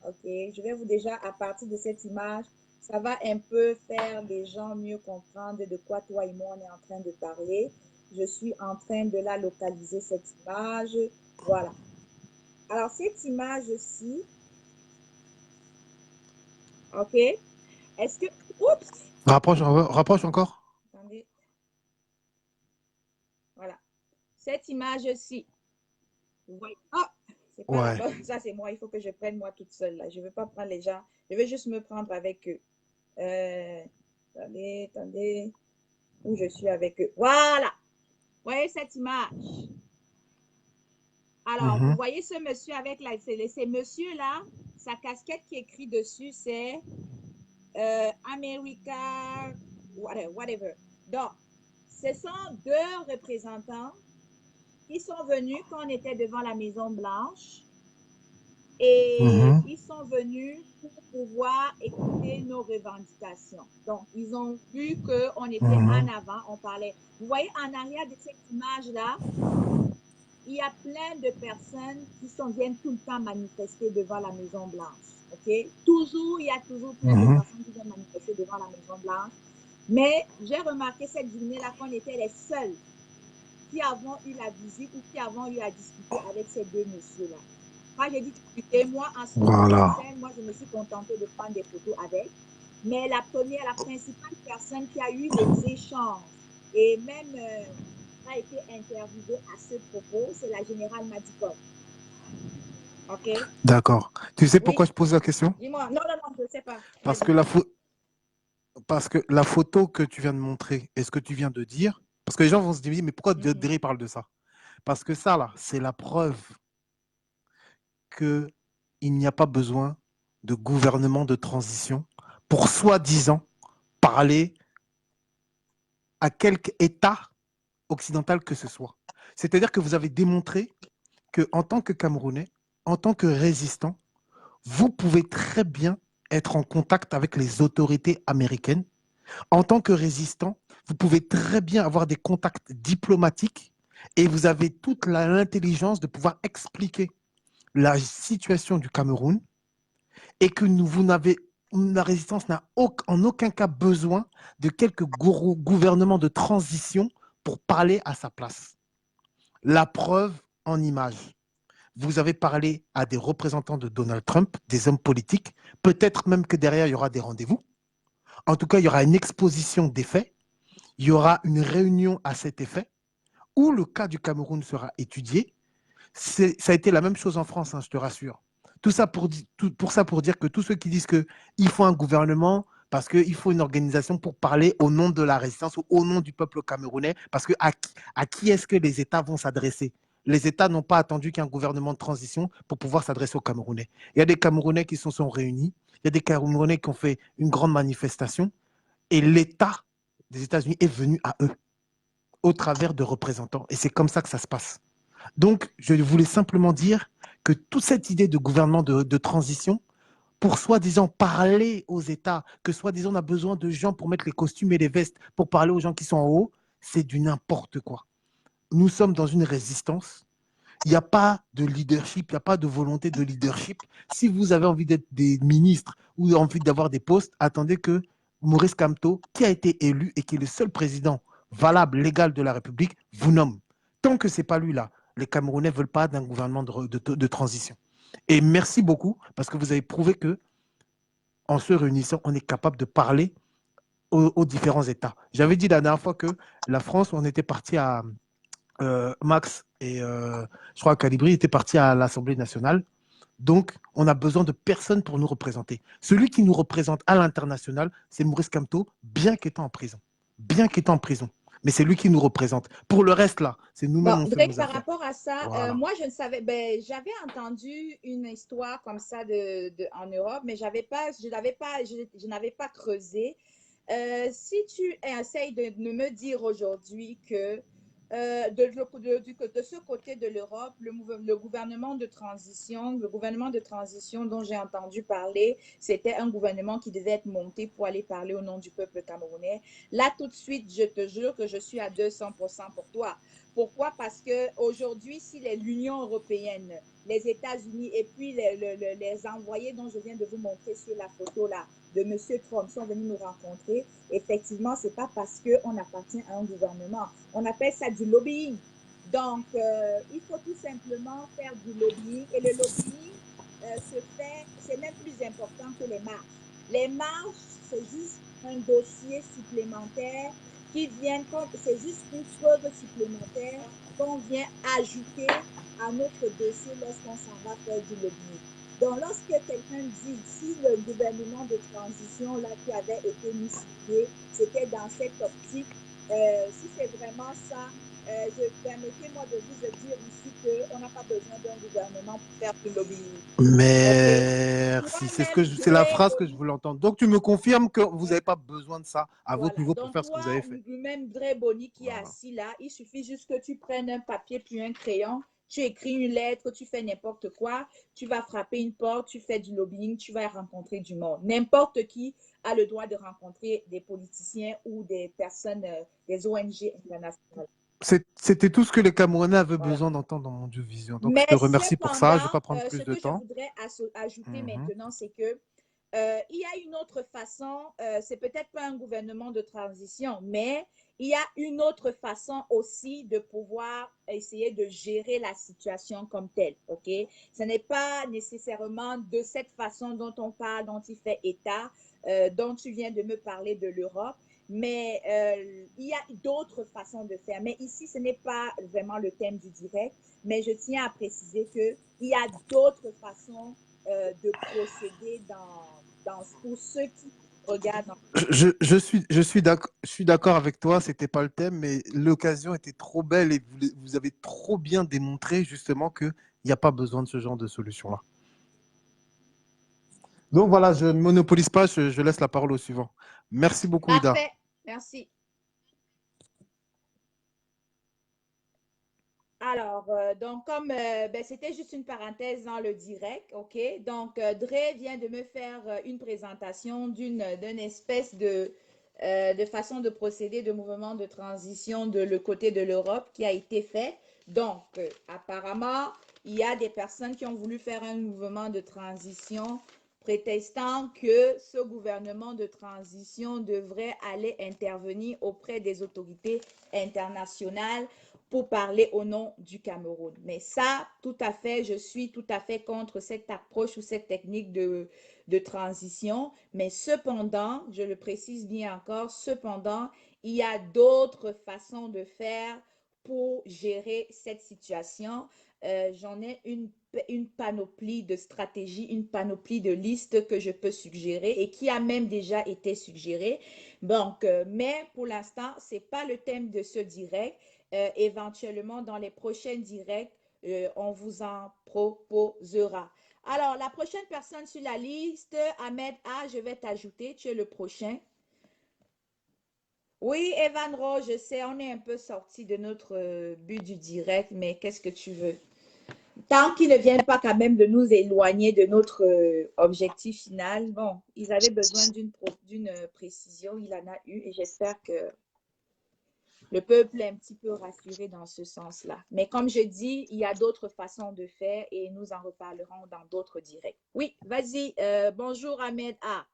OK, je vais vous déjà, à partir de cette image, ça va un peu faire des gens mieux comprendre de quoi toi et moi on est en train de parler. Je suis en train de la localiser, cette image. Voilà. Alors, cette image-ci, OK, est-ce que... Oups! Rapproche encore. Attendez. Voilà. Cette image-ci, vous voyez... Ah! C'est pas la bonne. Ça, c'est moi. Il faut que je prenne moi toute seule, là. Je ne veux pas prendre les gens. Je veux juste me prendre avec eux. Attendez. Où je suis avec eux. Voilà. Vous voyez cette image? Alors, vous voyez ce monsieur avec ces messieurs-là, sa casquette qui est écrit dessus, c'est America, whatever. Donc, ce sont 2 représentants qui sont venus quand on était devant la Maison Blanche et ils sont venus pour pouvoir écouter nos revendications. Donc, ils ont vu qu'on était en avant, on parlait. Vous voyez en arrière de cette image-là, il y a plein de personnes qui viennent tout le temps manifester devant la Maison Blanche. OK? Il y a toujours plein de personnes qui viennent manifester devant la Maison Blanche. Mais j'ai remarqué cette journée-là qu'on était les seuls qui avons eu la visite ou qui avons eu à discuter avec ces 2 messieurs-là. Quand j'ai dit discuter, moi, en ce qui me concerne, moi, je me suis contentée de prendre des photos avec. Mais la principale personne qui a eu des échanges et même a été interviewée à ce propos, c'est la générale Madicom. OK? D'accord. Tu sais pourquoi je pose la question? Dis-moi. Non, je ne sais pas. Parce que la photo que tu viens de montrer, est-ce que tu viens de dire? Parce que les gens vont se dire, mais pourquoi Déré parle de ça? Parce que ça, là, c'est la preuve qu'il n'y a pas besoin de gouvernement de transition pour soi-disant parler à quelque État occidental que ce soit. C'est-à-dire que vous avez démontré qu'en tant que Camerounais, en tant que résistant, vous pouvez très bien être en contact avec les autorités américaines. En tant que résistant, vous pouvez très bien avoir des contacts diplomatiques et vous avez toute l'intelligence de pouvoir expliquer la situation du Cameroun et que la résistance n'a en aucun cas besoin de quelques gouvernements de transition pour parler à sa place. La preuve en images. Vous avez parlé à des représentants de Donald Trump, des hommes politiques, peut-être même que derrière, il y aura des rendez-vous. En tout cas, il y aura une exposition des faits, il y aura une réunion à cet effet, où le cas du Cameroun sera étudié. Ça a été la même chose en France, hein, je te rassure. Tout ça pour dire que tous ceux qui disent qu'il faut un gouvernement, parce qu'il faut une organisation pour parler au nom de la résistance ou au nom du peuple camerounais, parce que à qui est-ce que les États vont s'adresser? Les États n'ont pas attendu qu'un gouvernement de transition pour pouvoir s'adresser aux Camerounais. Il y a des Camerounais qui se sont réunis, il y a des Camerounais qui ont fait une grande manifestation, et l'État des États-Unis est venu à eux, au travers de représentants. Et c'est comme ça que ça se passe. Donc, je voulais simplement dire que toute cette idée de gouvernement de transition, pour soi-disant parler aux États, que soi-disant on a besoin de gens pour mettre les costumes et les vestes, pour parler aux gens qui sont en haut, c'est du n'importe quoi. Nous sommes dans une résistance. Il n'y a pas de leadership, il n'y a pas de volonté de leadership. Si vous avez envie d'être des ministres ou envie d'avoir des postes, attendez que Maurice Kamto, qui a été élu et qui est le seul président valable, légal de la République, vous nomme. Tant que ce n'est pas lui là, les Camerounais ne veulent pas d'un gouvernement de transition. Et merci beaucoup parce que vous avez prouvé qu'en se réunissant, on est capable de parler aux différents États. J'avais dit la dernière fois que la France, on était parti à Max et je crois qu'Alibri était parti à l'Assemblée nationale. Donc, on a besoin de personne pour nous représenter. Celui qui nous représente à l'international, c'est Maurice Kamto, bien qu'étant en prison. Bien qu'étant en prison. Mais c'est lui qui nous représente. Pour le reste, là, c'est nous-mêmes, Bon, on fait Drake, nos par affaires. rapport à ça, Voilà. moi, je ne savais, ben, j'avais entendu une histoire comme ça en Europe, mais je n'avais pas creusé. Si tu essayes de me dire aujourd'hui que de ce côté de l'Europe, le gouvernement de transition dont j'ai entendu parler, c'était un gouvernement qui devait être monté pour aller parler au nom du peuple camerounais. Là, tout de suite, je te jure que je suis à 200% pour toi. Pourquoi? Parce qu'aujourd'hui, si l'Union européenne, les États-Unis et puis les envoyés dont je viens de vous montrer sur la photo là, de M. Trump sont venus nous rencontrer, effectivement, ce n'est pas parce qu'on appartient à un gouvernement. On appelle ça du lobbying. Donc, il faut tout simplement faire du lobbying. Et le lobbying c'est même plus important que les marches. Les marches, c'est juste un dossier supplémentaire c'est juste une preuve supplémentaire qu'on vient ajouter à notre dossier lorsqu'on s'en va faire du lobbying. Donc, lorsque quelqu'un dit, si le gouvernement de transition là qui avait été mis sur pied, c'était dans cette optique, si c'est vraiment ça, permettez-moi de vous dire ici qu'on n'a pas besoin d'un gouvernement pour faire du lobbying. Merci. C'est la phrase que je voulais entendre. Donc, tu me confirmes que vous n'avez pas besoin de ça à votre niveau pour faire ce que vous avez fait. Même Dre Boni qui est assis là, il suffit juste que tu prennes un papier puis un crayon, tu écris une lettre, tu fais n'importe quoi, tu vas frapper une porte, tu fais du lobbying, tu vas rencontrer du monde. N'importe qui a le droit de rencontrer des politiciens ou des personnes, des ONG internationales. C'était tout ce que les Camerounais avaient besoin d'entendre dans mon Dieu Vision. Donc, je te remercie pour ça. Je ne vais pas prendre plus de temps. Ce que je voudrais ajouter maintenant, c'est que il y a une autre façon, c'est peut-être pas un gouvernement de transition, mais il y a une autre façon aussi de pouvoir essayer de gérer la situation comme telle, ok? Ce n'est pas nécessairement de cette façon dont on parle, dont il fait état, dont tu viens de me parler de l'Europe, mais il y a d'autres façons de faire. Mais ici, ce n'est pas vraiment le thème du direct, mais je tiens à préciser qu'il y a d'autres façons de procéder pour ceux qui regardent. Je suis d'accord avec toi, c'était pas le thème, mais l'occasion était trop belle et vous avez trop bien démontré justement qu'il n'y a pas besoin de ce genre de solution-là. Donc voilà, je ne monopolise pas, je laisse la parole au suivant. Merci beaucoup, Ida. Parfait, merci. Alors, donc, comme ben, c'était juste une parenthèse dans le direct, OK? Donc, Dre vient de me faire une présentation d'une espèce de façon de procéder de mouvement de transition de le côté de l'Europe qui a été fait. Donc, apparemment, il y a des personnes qui ont voulu faire un mouvement de transition prétextant que ce gouvernement de transition devrait aller intervenir auprès des autorités internationales pour parler au nom du Cameroun. Mais ça, tout à fait, je suis tout à fait contre cette approche ou cette technique de transition. Mais cependant, je le précise bien encore, cependant, il y a d'autres façons de faire pour gérer cette situation. J'en ai une panoplie de stratégies, une panoplie de listes que je peux suggérer et qui a même déjà été suggérée. Donc, mais pour l'instant, ce n'est pas le thème de ce direct. Éventuellement, dans les prochains directs, on vous en proposera. Alors, la prochaine personne sur la liste, Ahmed A, je vais t'ajouter, tu es le prochain. Oui, Evan Rowe, je sais, on est un peu sorti de notre but du direct, mais qu'est-ce que tu veux? Tant qu'ils ne viennent pas quand même de nous éloigner de notre objectif final, bon, ils avaient besoin d'une précision, il en a eu, et j'espère que le peuple est un petit peu rassuré dans ce sens-là. Mais comme je dis, il y a d'autres façons de faire et nous en reparlerons dans d'autres directs. Oui, vas-y. Bonjour Ahmed A.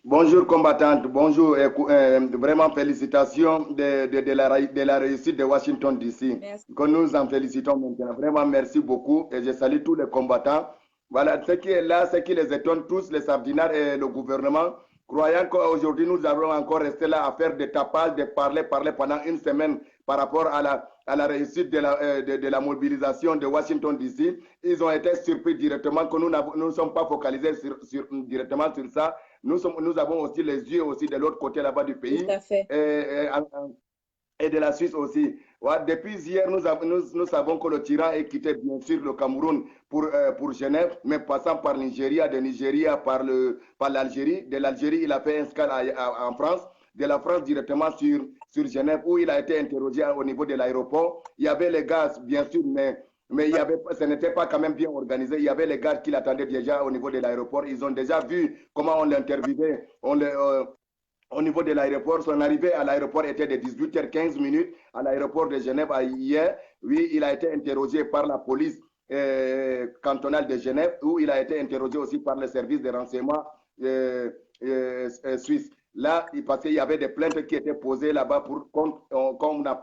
Bonjour combattante, bonjour. Vraiment félicitations de la réussite de Washington DC. Merci. Que nous en félicitons maintenant. Vraiment merci beaucoup et je salue tous les combattants. Voilà, ce qui est là, ce qui les étonne tous, les sardinards et le gouvernement, croyant qu'aujourd'hui nous allons encore rester là à faire des tapages, de parler pendant une semaine par rapport à la réussite de la mobilisation de Washington DC. Ils ont été surpris directement que nous ne sommes pas focalisés directement sur ça. Nous avons aussi les yeux aussi de l'autre côté là-bas du pays. Tout à fait. Et de la Suisse aussi. Ouais, depuis hier, nous savons que le tyran est quitté bien sûr le Cameroun pour Genève, mais passant par Nigeria, de Nigeria par l'Algérie. De l'Algérie, il a fait un escale en France. De la France directement sur Genève, où il a été interrogé au niveau de l'aéroport. Il y avait les gaz, bien sûr, mais ce n'était pas quand même bien organisé. Il y avait les gardes qui l'attendaient déjà au niveau de l'aéroport. Ils ont déjà vu comment on l'interviewait. Au niveau de l'aéroport, son arrivée à l'aéroport était de 18h15 à l'aéroport de Genève hier. Oui, il a été interrogé par la police cantonale de Genève, où il a été interrogé aussi par le service de renseignement suisse. Là, parce qu'il y avait des plaintes qui étaient posées là-bas comme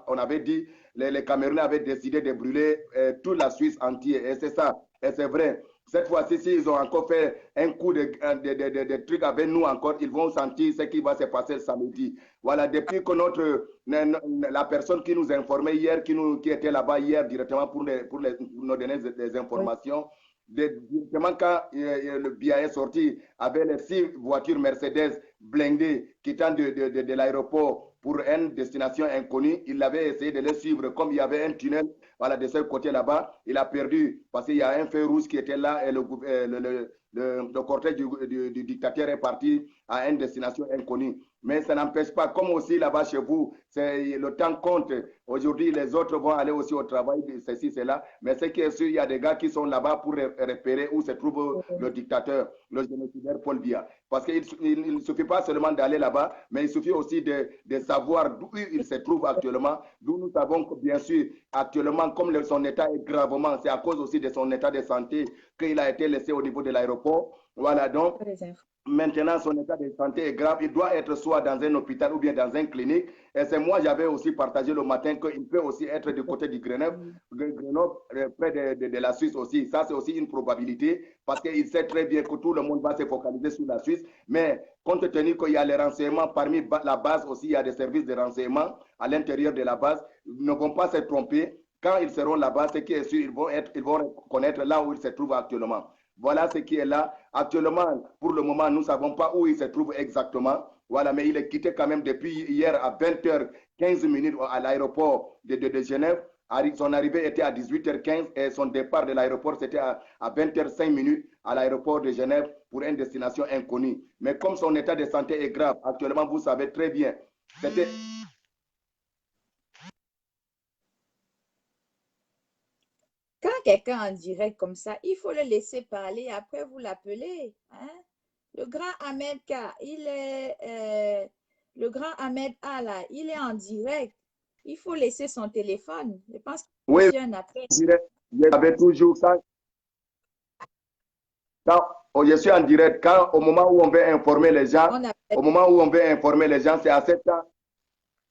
on avait dit, les Camerounais avaient décidé de brûler toute la Suisse entière. Et c'est ça, et c'est vrai. Cette fois-ci, s'ils ont encore fait un coup de trucs avec nous encore, ils vont sentir ce qui va se passer samedi. Voilà, depuis que la personne qui nous informait hier, qui était là-bas hier directement pour nous donner des informations, directement quand le BIA est sorti avec les 6 voitures Mercedes blindées quittant de l'aéroport pour une destination inconnue, il avait essayé de les suivre comme il y avait un tunnel. Voilà, de ce côté là-bas, il a perdu parce qu'il y a un feu rouge qui était là et le cortège du dictateur est parti à une destination inconnue. Mais ça n'empêche pas, comme aussi là-bas chez vous, le temps compte. Aujourd'hui, les autres vont aller aussi au travail, ceci, cela. Mais ce qui est sûr, il y a des gars qui sont là-bas pour repérer où se trouve le dictateur, le génocidaire Paul Biya. Parce qu'il ne suffit pas seulement d'aller là-bas, mais il suffit aussi de savoir d'où il se trouve actuellement. D'où nous savons que, bien sûr, actuellement, comme son état est gravement, c'est à cause aussi de son état de santé qu'il a été laissé au niveau de l'aéroport. Voilà, donc, maintenant, son état de santé est grave. Il doit être soit dans un hôpital ou bien dans une clinique. Et c'est moi, j'avais aussi partagé le matin qu'il peut aussi être du côté du Grenoble, près de la Suisse aussi. Ça, c'est aussi une probabilité parce qu'il sait très bien que tout le monde va se focaliser sur la Suisse. Mais compte tenu qu'il y a les renseignements, parmi la base aussi, il y a des services de renseignement à l'intérieur de la base, ils ne vont pas se tromper. Quand ils seront là-bas, ce qui est sûr, ils vont connaître là où ils se trouvent actuellement. Voilà ce qui est là. Actuellement, pour le moment, nous ne savons pas où il se trouve exactement. Voilà, mais il est quitté quand même depuis hier à 20h15 à l'aéroport de Genève. Son arrivée était à 18h15 et son départ de l'aéroport, c'était à 20h05 à l'aéroport de Genève pour une destination inconnue. Mais comme son état de santé est grave, actuellement, vous savez très bien, c'était... quelqu'un en direct comme ça, il faut le laisser parler. Après, vous l'appelez. Hein? Le grand Ahmed K, le grand Ahmed A, là, il est en direct. Il faut laisser son téléphone. Je pense qu'il a Oui, reçu un appel. il y avait toujours ça. Je suis en direct. Au moment où on veut informer les gens, c'est à 7 ans.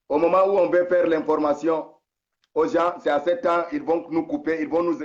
Au moment où on veut faire l'information aux gens, c'est à 7 ans, ils vont nous couper, ils vont nous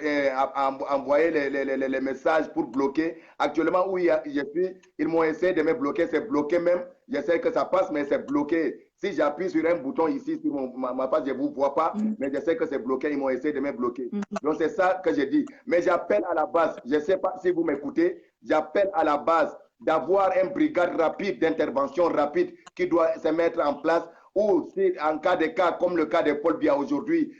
envoyer les messages pour bloquer. Actuellement, où je suis, ils m'ont essayé de me bloquer, c'est bloqué même. J'essaie que ça passe, mais c'est bloqué. Si j'appuie sur un bouton ici, sur ma page, je ne vous vois pas, mais je sais que c'est bloqué, ils m'ont essayé de me bloquer. Donc, c'est ça que j'ai dit. Mais j'appelle à la base, je ne sais pas si vous m'écoutez, j'appelle à la base d'avoir une brigade rapide, d'intervention rapide qui doit se mettre en place ou si en cas de cas comme le cas de Paul Biya aujourd'hui,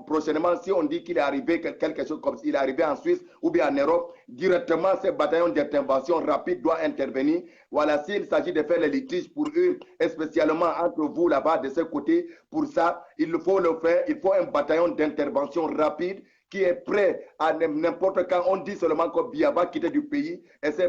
prochainement, si on dit qu'il est arrivé quelque chose comme s'il est arrivé en Suisse ou bien en Europe, directement, ce bataillon d'intervention rapide doit intervenir. Voilà, s'il s'agit de faire les litiges pour eux, et spécialement entre vous là-bas, de ce côté, pour ça, il faut le faire. Il faut un bataillon d'intervention rapide qui est prêt à n'importe quand. On dit seulement que Biya va quitter du pays et ces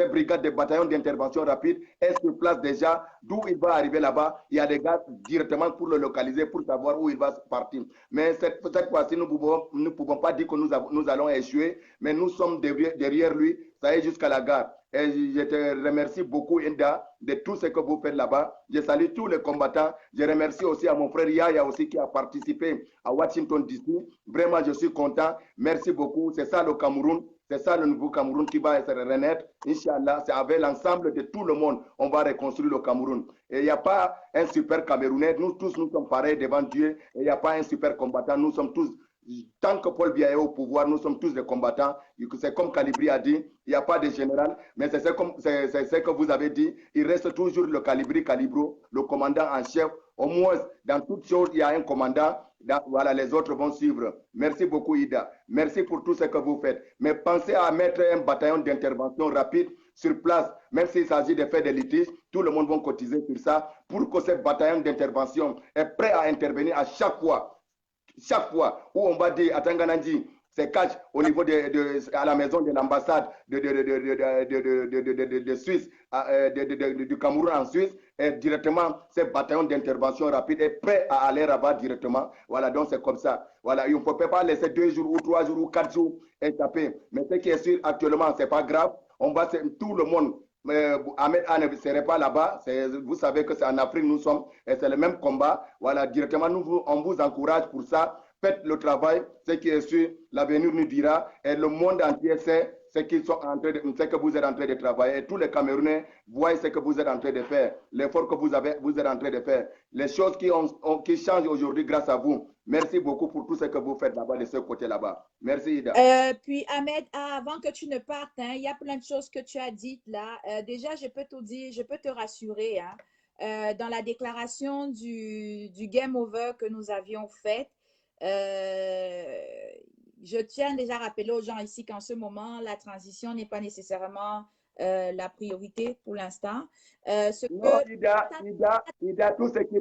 brigades de bataillons d'intervention rapide est sur place déjà. D'où il va arriver là-bas, il y a des gars directement pour le localiser, pour savoir où il va partir. Mais cette fois-ci, nous ne pouvons pas dire que nous allons échouer, mais nous sommes derrière lui, ça est jusqu'à la gare. Et je te remercie beaucoup, Inda, de tout ce que vous faites là-bas. Je salue tous les combattants. Je remercie aussi à mon frère Yaya aussi qui a participé à Washington DC. Vraiment, je suis content. Merci beaucoup. C'est ça le Cameroun. C'est ça le nouveau Cameroun qui va se renaître. Inch'Allah, c'est avec l'ensemble de tout le monde, on va reconstruire le Cameroun. Et il n'y a pas un super Camerounais. Nous tous, nous sommes pareils devant Dieu. Et il n'y a pas un super combattant. Nous sommes tous, tant que Paul Biya est au pouvoir, nous sommes tous des combattants. C'est comme Calibri a dit, il n'y a pas de général. Mais c'est ce que vous avez dit. Il reste toujours le Calibro, le commandant en chef. Au moins, dans toutes choses, il y a un commandant. Voilà, les autres vont suivre. Merci beaucoup, Ida. Merci pour tout ce que vous faites. Mais pensez à mettre un bataillon d'intervention rapide sur place, même s'il s'agit de faire des litiges, tout le monde va cotiser sur ça pour que ce bataillon d'intervention est prêt à intervenir à chaque fois. Chaque fois où on va dire à Tanganandji, c'est cash au niveau à la maison de l'ambassade de Suisse, du Cameroun en Suisse, et directement, ce bataillon d'intervention rapide est prêt à aller là-bas directement. Voilà, donc c'est comme ça. Voilà, il ne faut pas laisser 2 jours ou 3 jours ou 4 jours échapper. Mais ce qui est sûr actuellement, ce n'est pas grave. On va, tout le monde. Ahmed A ne serait pas là-bas. Vous savez que c'est en Afrique, nous sommes, et c'est le même combat. Voilà, directement, on vous encourage pour ça. Faites le travail, ce qui est sûr, l'avenir nous dira, et le monde entier sait ce que vous êtes en train de travailler. Et tous les Camerounais voient ce que vous êtes en train de faire, l'effort que vous êtes en train de faire, les choses qui changent aujourd'hui grâce à vous. Merci beaucoup pour tout ce que vous faites là-bas, de ce côté là-bas. Merci, Ida. Puis, Ahmed, avant que tu ne partes, hein, il y a plein de choses que tu as dites là. Déjà, je peux te dire, je peux te rassurer. Hein, dans la déclaration du Game Over que nous avions faite, je tiens déjà à rappeler aux gens ici qu'en ce moment, la transition n'est pas nécessairement la priorité pour l'instant. Non, Ida, tout ce qui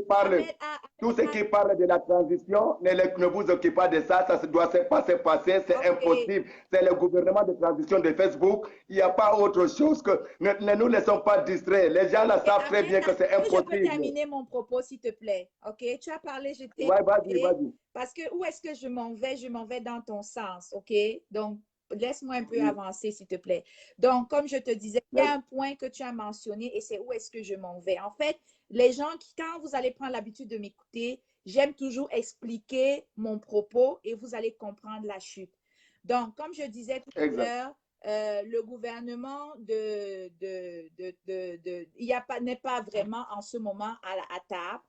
parle de la transition, ne vous occupez pas de ça, ça ne doit pas se passer, c'est impossible. C'est le gouvernement de transition de Facebook, il n'y a pas autre chose que, ne nous laissons pas distraire, les gens là savent très bien que c'est impossible. Je peux terminer mon propos s'il te plaît, ok? Tu as parlé, je t'ai vas-y. Parce que où est-ce que je m'en vais? Je m'en vais dans ton sens, ok? Donc, laisse-moi un peu avancer, s'il te plaît. Donc, comme je te disais, il y a un point que tu as mentionné et c'est où est-ce que je m'en vais. En fait, les gens quand vous allez prendre l'habitude de m'écouter, j'aime toujours expliquer mon propos et vous allez comprendre la chute. Donc, comme je disais tout à l'heure, le gouvernement n'est pas vraiment en ce moment à table.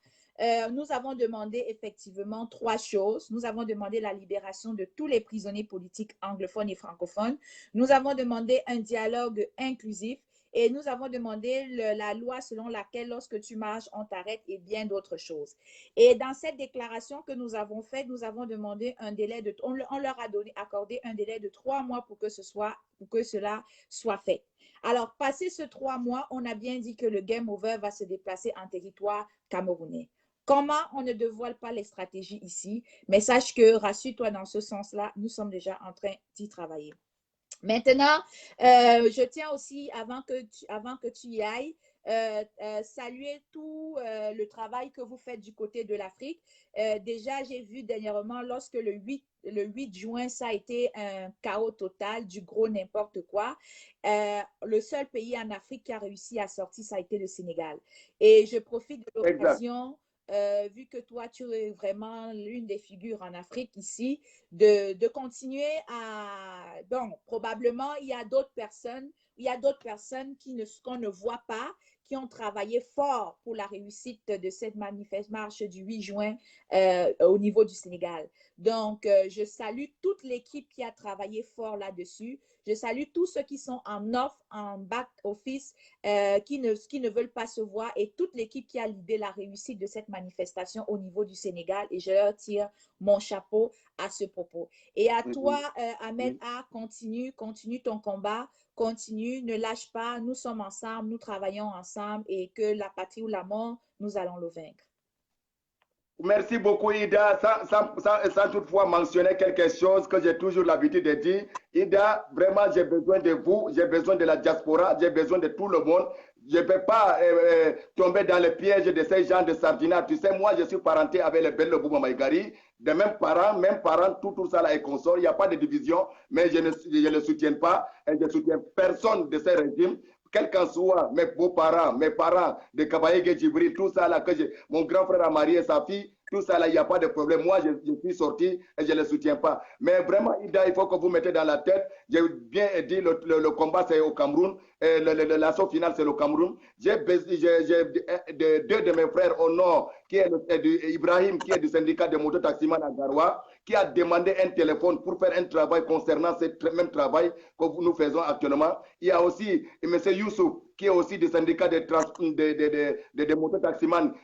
Nous avons demandé effectivement 3 choses. Nous avons demandé la libération de tous les prisonniers politiques anglophones et francophones. Nous avons demandé un dialogue inclusif et nous avons demandé la loi selon laquelle lorsque tu marches, on t'arrête et bien d'autres choses. Et dans cette déclaration que nous avons faite, nous avons demandé un délai on leur a accordé un délai de 3 mois pour que cela soit fait. Alors, passé ce 3 mois, on a bien dit que le Game Over va se déplacer en territoire camerounais. Comment on ne dévoile pas les stratégies ici, mais sache que, rassure-toi dans ce sens-là, nous sommes déjà en train d'y travailler. Maintenant, je tiens aussi, avant que tu y ailles, saluer tout le travail que vous faites du côté de l'Afrique. Déjà, j'ai vu dernièrement, lorsque le 8 juin, ça a été un chaos total, du gros n'importe quoi. Le seul pays en Afrique qui a réussi à sortir, ça a été le Sénégal. Et je profite de l'occasion, vu que toi, tu es vraiment l'une des figures en Afrique ici, de continuer à... Bon, probablement, il y a d'autres personnes qu'on ne voit pas, qui ont travaillé fort pour la réussite de cette manifeste marche du 8 juin au niveau du Sénégal. Donc, je salue toute l'équipe qui a travaillé fort là-dessus. Je salue tous ceux qui sont en off, en back office, qui ne veulent pas se voir, et toute l'équipe qui a l'idée la réussite de cette manifestation au niveau du Sénégal. Et je leur tire mon chapeau à ce propos. Et à toi, Ahmed A, continue ton combat, continue, ne lâche pas. Nous sommes ensemble, nous travaillons ensemble, et que la patrie ou la mort, nous allons le vaincre. Merci beaucoup, Ida. Sans toutefois mentionner quelque chose que j'ai toujours l'habitude de dire. Ida, vraiment, j'ai besoin de vous, j'ai besoin de la diaspora, j'ai besoin de tout le monde. Je ne peux pas tomber dans le piège de ces gens de Sardina. Tu sais, moi, je suis parenté avec les Bello Bouma Maïgari, de même parents, tout ça là est consort. Il n'y a pas de division, mais je ne le soutiens pas et je ne soutiens personne de ces régimes. Quel qu'en soit mes beaux-parents, mes parents de Kabaye Djibril, tout ça là, mon grand frère a marié sa fille, tout ça là, il n'y a pas de problème. Moi, je suis sorti et je ne le soutiens pas. Mais vraiment, Ida, il faut que vous mettez dans la tête, j'ai bien dit, le combat c'est au Cameroun, l'assaut final c'est le Cameroun. J'ai deux de mes frères au nord, qui est Ibrahim, qui est du syndicat de mototaximan à Garoua, qui a demandé un téléphone pour faire un travail concernant ce même travail que nous faisons actuellement. Il y a aussi M. Youssouf, qui est aussi du syndicat de mototaximan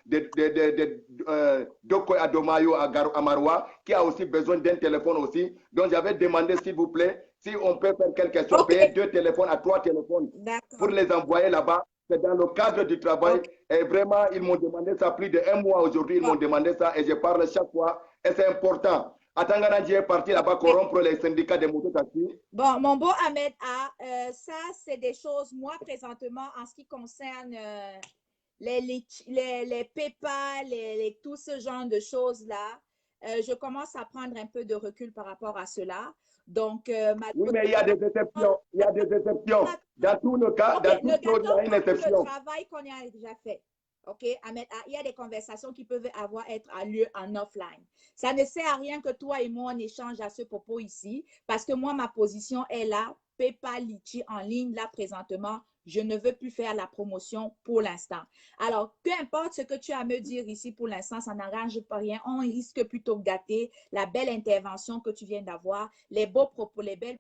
d'Oko Adomayo à Maroua, qui a aussi besoin d'un téléphone aussi. Donc j'avais demandé, s'il vous plaît, si on peut faire quelque chose, payer 2 téléphones à 3 téléphones pour les envoyer là-bas. C'est dans le cadre du travail. Et vraiment, ils m'ont demandé ça plus d'1 mois aujourd'hui. Ils m'ont demandé ça et je parle chaque fois. Et c'est important. Atangana est parti là-bas corrompre les syndicats des mototaxis. Bon, mon beau Ahmed A, ça, c'est des choses, moi, présentement, en ce qui concerne les PayPal, tout ce genre de choses-là, je commence à prendre un peu de recul par rapport à cela. Donc, oui, mais il y a des exceptions. Il y a des exceptions. Dans tout le cas, dans toute chose, il y a une exception. Le travail qu'on a déjà fait. OK, Ahmed, il y a des conversations qui peuvent être à lieu en offline. Ça ne sert à rien que toi et moi, on échange à ce propos ici, parce que moi, ma position est là, PayPal, Litchi en ligne, là, présentement, je ne veux plus faire la promotion pour l'instant. Alors, peu importe ce que tu as à me dire ici pour l'instant, ça n'arrange pas rien. On risque plutôt de gâter la belle intervention que tu viens d'avoir, les beaux propos, les belles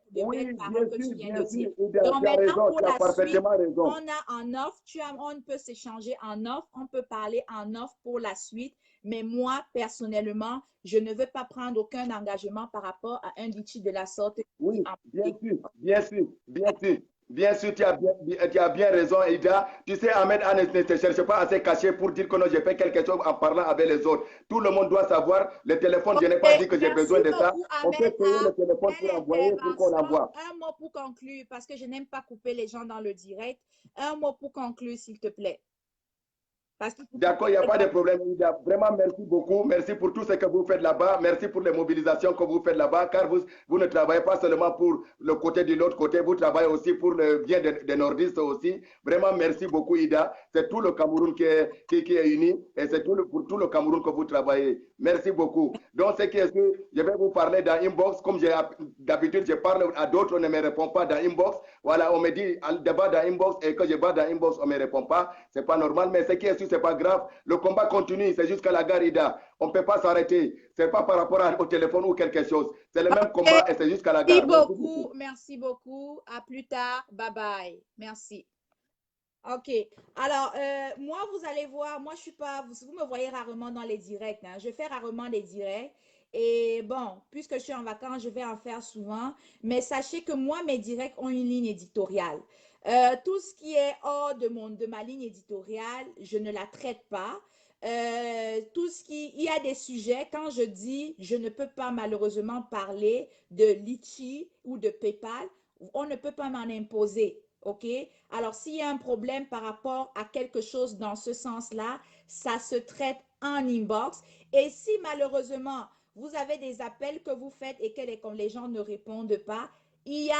paroles que tu viens de dire. Donc, maintenant, pour la suite, on a en offre, on peut s'échanger en offre, on peut parler en offre pour la suite. Mais moi, personnellement, je ne veux pas prendre aucun engagement par rapport à un litchi de la sorte. Oui, bien sûr, tu as bien raison, Ida. Tu sais, Ahmed ne te cherche pas à se cacher pour dire que non, j'ai fait quelque chose en parlant avec les autres. Tout le monde doit savoir, le téléphone, je n'ai pas dit que j'ai besoin de ça. On peut payer le téléphone pour envoyer, pour qu'on l'envoie. Un mot pour conclure, parce que je n'aime pas couper les gens dans le direct. Un mot pour conclure, s'il te plaît. D'accord, il n'y a pas de problème. Vraiment, merci beaucoup. Merci pour tout ce que vous faites là-bas. Merci pour les mobilisations que vous faiêtes là-bas, car vous ne travaillez pas seulement pour le côté de l'autre côté, vous travaillez aussi pour le bien des nordistes aussi. Vraiment, merci beaucoup, Ida. C'est tout le Cameroun qui est uni et c'est pour tout le Cameroun que vous travaillez. Merci beaucoup. Donc, ce qui est sûr, je vais vous parler dans inbox. Comme d'habitude, je parle à d'autres, on ne me répond pas dans inbox. Voilà, on me dit débat dans inbox et que je bats dans inbox, on ne me répond pas. Ce n'est pas normal, mais ce qui est sûr, ce n'est pas grave. Le combat continue, c'est jusqu'à la gare Ida. On ne peut pas s'arrêter. Ce n'est pas par rapport au téléphone ou quelque chose. C'est le même combat et c'est jusqu'à la gare. Merci beaucoup. À plus tard. Bye bye. Merci. OK. Alors, moi, vous allez voir, moi, je suis pas, vous me voyez rarement dans les directs. Hein. Je fais rarement des directs. Et bon, puisque je suis en vacances, je vais en faire souvent. Mais sachez que moi, mes directs ont une ligne éditoriale. Tout ce qui est hors de ma ligne éditoriale, je ne la traite pas. il y a des sujets, quand je dis je ne peux pas malheureusement parler de Litchi ou de PayPal, on ne peut pas m'en imposer. OK? Alors, s'il y a un problème par rapport à quelque chose dans ce sens-là, ça se traite en inbox. Et si malheureusement, vous avez des appels que vous faites et que les gens ne répondent pas, il y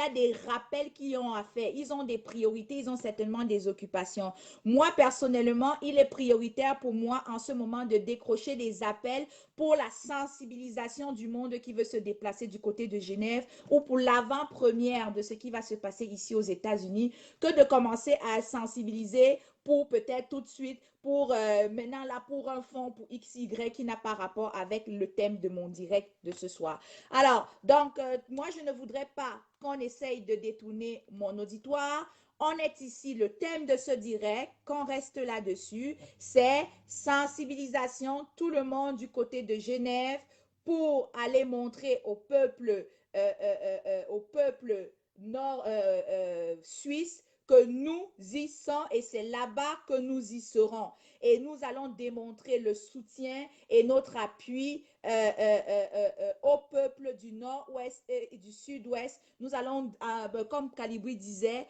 a des rappels qu'ils ont à faire. Ils ont des priorités, ils ont certainement des occupations. Moi, personnellement, il est prioritaire pour moi en ce moment de décrocher des appels pour la sensibilisation du monde qui veut se déplacer du côté de Genève ou pour l'avant-première de ce qui va se passer ici aux États-Unis que de commencer à sensibiliser pour peut-être tout de suite, pour maintenant là, pour un fonds, pour XY qui n'a pas rapport avec le thème de mon direct de ce soir. Alors, donc, moi, je ne voudrais pas qu'on essaye de détourner mon auditoire. On est ici, le thème de ce direct, qu'on reste là-dessus, c'est sensibilisation, tout le monde du côté de Genève pour aller montrer au peuple nord suisse que nous y sommes et c'est là-bas que nous y serons. Et nous allons démontrer le soutien et notre appui au peuple du nord-ouest et du sud-ouest. Nous allons, comme Calibri disait,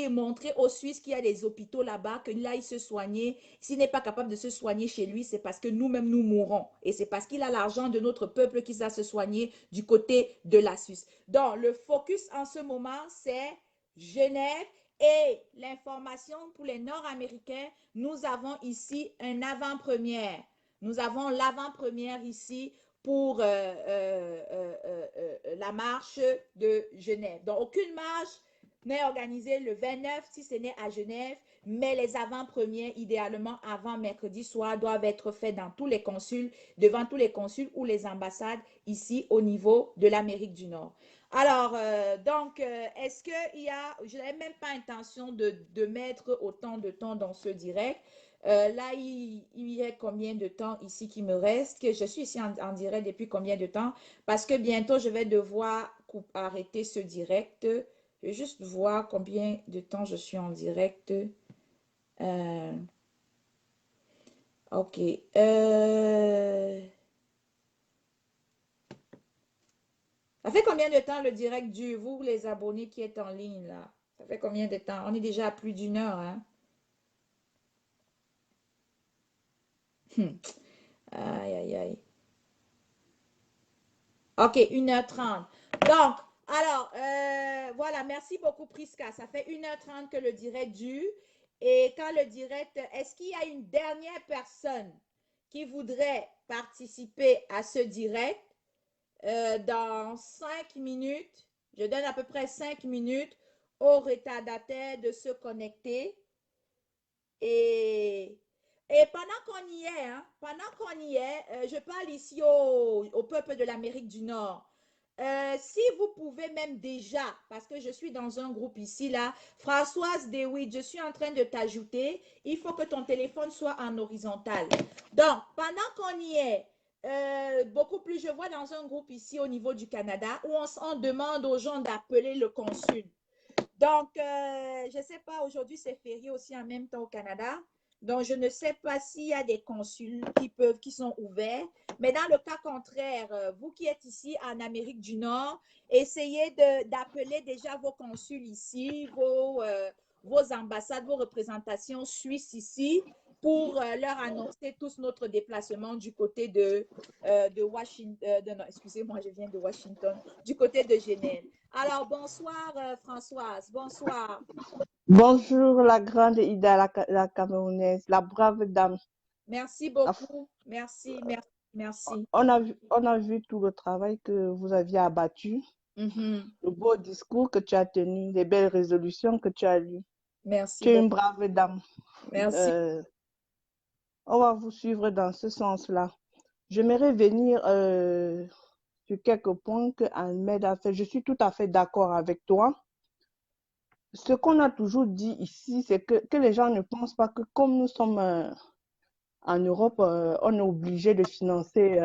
montrer aux Suisses qu'il y a des hôpitaux là-bas, que là, il se soignait. S'il n'est pas capable de se soigner chez lui, c'est parce que nous-mêmes, nous mourrons. Et c'est parce qu'il a l'argent de notre peuple qu'il va se soigner du côté de la Suisse. Donc, le focus en ce moment, c'est Genève. Et l'information pour les Nord-Américains, nous avons ici un avant-première. Nous avons l'avant-première ici pour la marche de Genève. Donc, aucune marche n'est organisée le 29 si ce n'est à Genève, mais les avant-premières, idéalement avant mercredi soir, doivent être faites dans tous les consuls, devant tous les consuls ou les ambassades ici au niveau de l'Amérique du Nord. Alors, est-ce qu'il y a, je n'avais même pas intention de mettre autant de temps dans ce direct. Là, il y a combien de temps ici qui me reste? Que je suis ici en direct depuis combien de temps? Parce que bientôt, je vais devoir arrêter ce direct. Je vais juste voir combien de temps je suis en direct. OK. Ça fait combien de temps le direct dure, vous, les abonnés qui êtes en ligne, là? Ça fait combien de temps? On est déjà à plus d'une heure, hein? Aïe, aïe, aïe. OK, 1h30. Donc, alors, voilà, merci beaucoup, Prisca. Ça fait 1h30 que le direct dure. Et quand le direct, est-ce qu'il y a une dernière personne qui voudrait participer à ce direct? Dans 5 minutes, je donne à peu près 5 minutes au retardataire de se connecter. Et pendant qu'on y est, hein, je parle ici au peuple de l'Amérique du Nord. Si vous pouvez même déjà, parce que je suis dans un groupe ici, là, Françoise Dewitt, je suis en train de t'ajouter. Il faut que ton téléphone soit en horizontal. Donc, pendant qu'on y est, beaucoup plus, je vois dans un groupe ici au niveau du Canada où on demande aux gens d'appeler le consul. Donc, je ne sais pas, aujourd'hui c'est férié aussi en même temps au Canada. Donc, je ne sais pas s'il y a des consuls qui sont ouverts. Mais dans le cas contraire, vous qui êtes ici en Amérique du Nord, essayez d'appeler déjà vos consuls ici, vos ambassades, vos représentations suisses ici pour leur annoncer tous notre déplacement du côté de Washington. Non, excusez-moi, je viens de Washington, du côté de Genève. Alors, bonsoir Françoise, bonsoir. Bonjour, la grande Ida, la Camerounaise, la brave dame. Merci beaucoup. Merci. On a vu tout le travail que vous aviez abattu, le beau discours que tu as tenu, les belles résolutions que tu as lues. Merci. Tu es une brave dame. Merci. On va vous suivre dans ce sens-là. J'aimerais venir sur quelques points que Ahmed a fait. Je suis tout à fait d'accord avec toi. Ce qu'on a toujours dit ici, c'est que les gens ne pensent pas que comme nous sommes en Europe, on est obligé de financer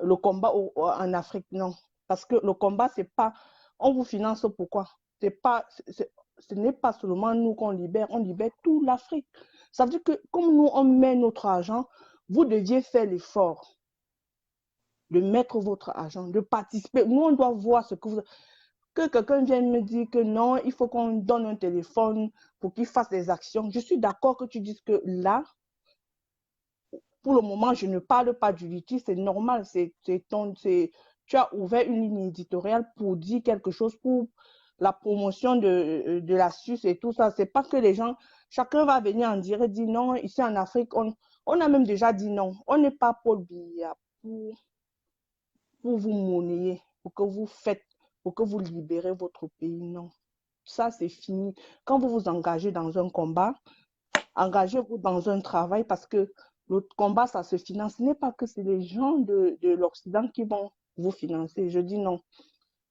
le combat en Afrique. Non, parce que le combat, c'est pas... On vous finance pourquoi? Ce n'est pas seulement nous qu'on libère, on libère toute l'Afrique. Ça veut dire que comme nous, on met notre argent, vous deviez faire l'effort de mettre votre argent, de participer. Nous, on doit voir ce que vous... Que quelqu'un vienne me dire que non, il faut qu'on donne un téléphone pour qu'il fasse des actions. Je suis d'accord que tu dises que là, pour le moment, je ne parle pas du litige, c'est normal, tu as ouvert une ligne éditoriale pour dire quelque chose, pour la promotion de la Suisse et tout ça. C'est pas que les gens, chacun va venir en direct dire non. Ici en Afrique, on a même déjà dit non. On n'est pas Paul Biya pour vous monnayer, pour que vous libérez votre pays. Non, ça c'est fini. Quand vous vous engagez dans un combat, engagez-vous dans un travail parce que le combat, ça se finance. Ce n'est pas que c'est les gens de l'Occident qui vont vous financer. Je dis non.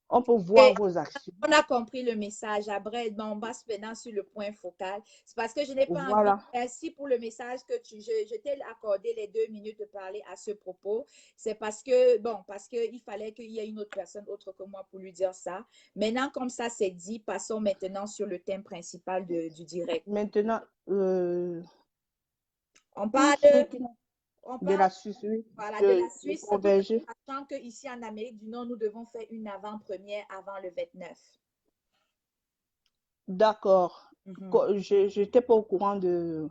On peut voir vos actions. On a compris le message. Après, on passe maintenant sur le point focal. C'est parce que je n'ai pas Voilà. envie. Merci pour le message que je t'ai accordé les 2 minutes de parler à ce propos. C'est parce que, parce qu'il fallait qu'il y ait une autre personne autre que moi pour lui dire ça. Maintenant, comme ça c'est dit, passons maintenant sur le thème principal du direct. Maintenant, on parle de la Suisse, oui. Voilà, de la Suisse. Converger. Sachant qu'ici en Amérique du Nord, nous devons faire une avant-première avant le 29. D'accord. Je n'étais pas au courant de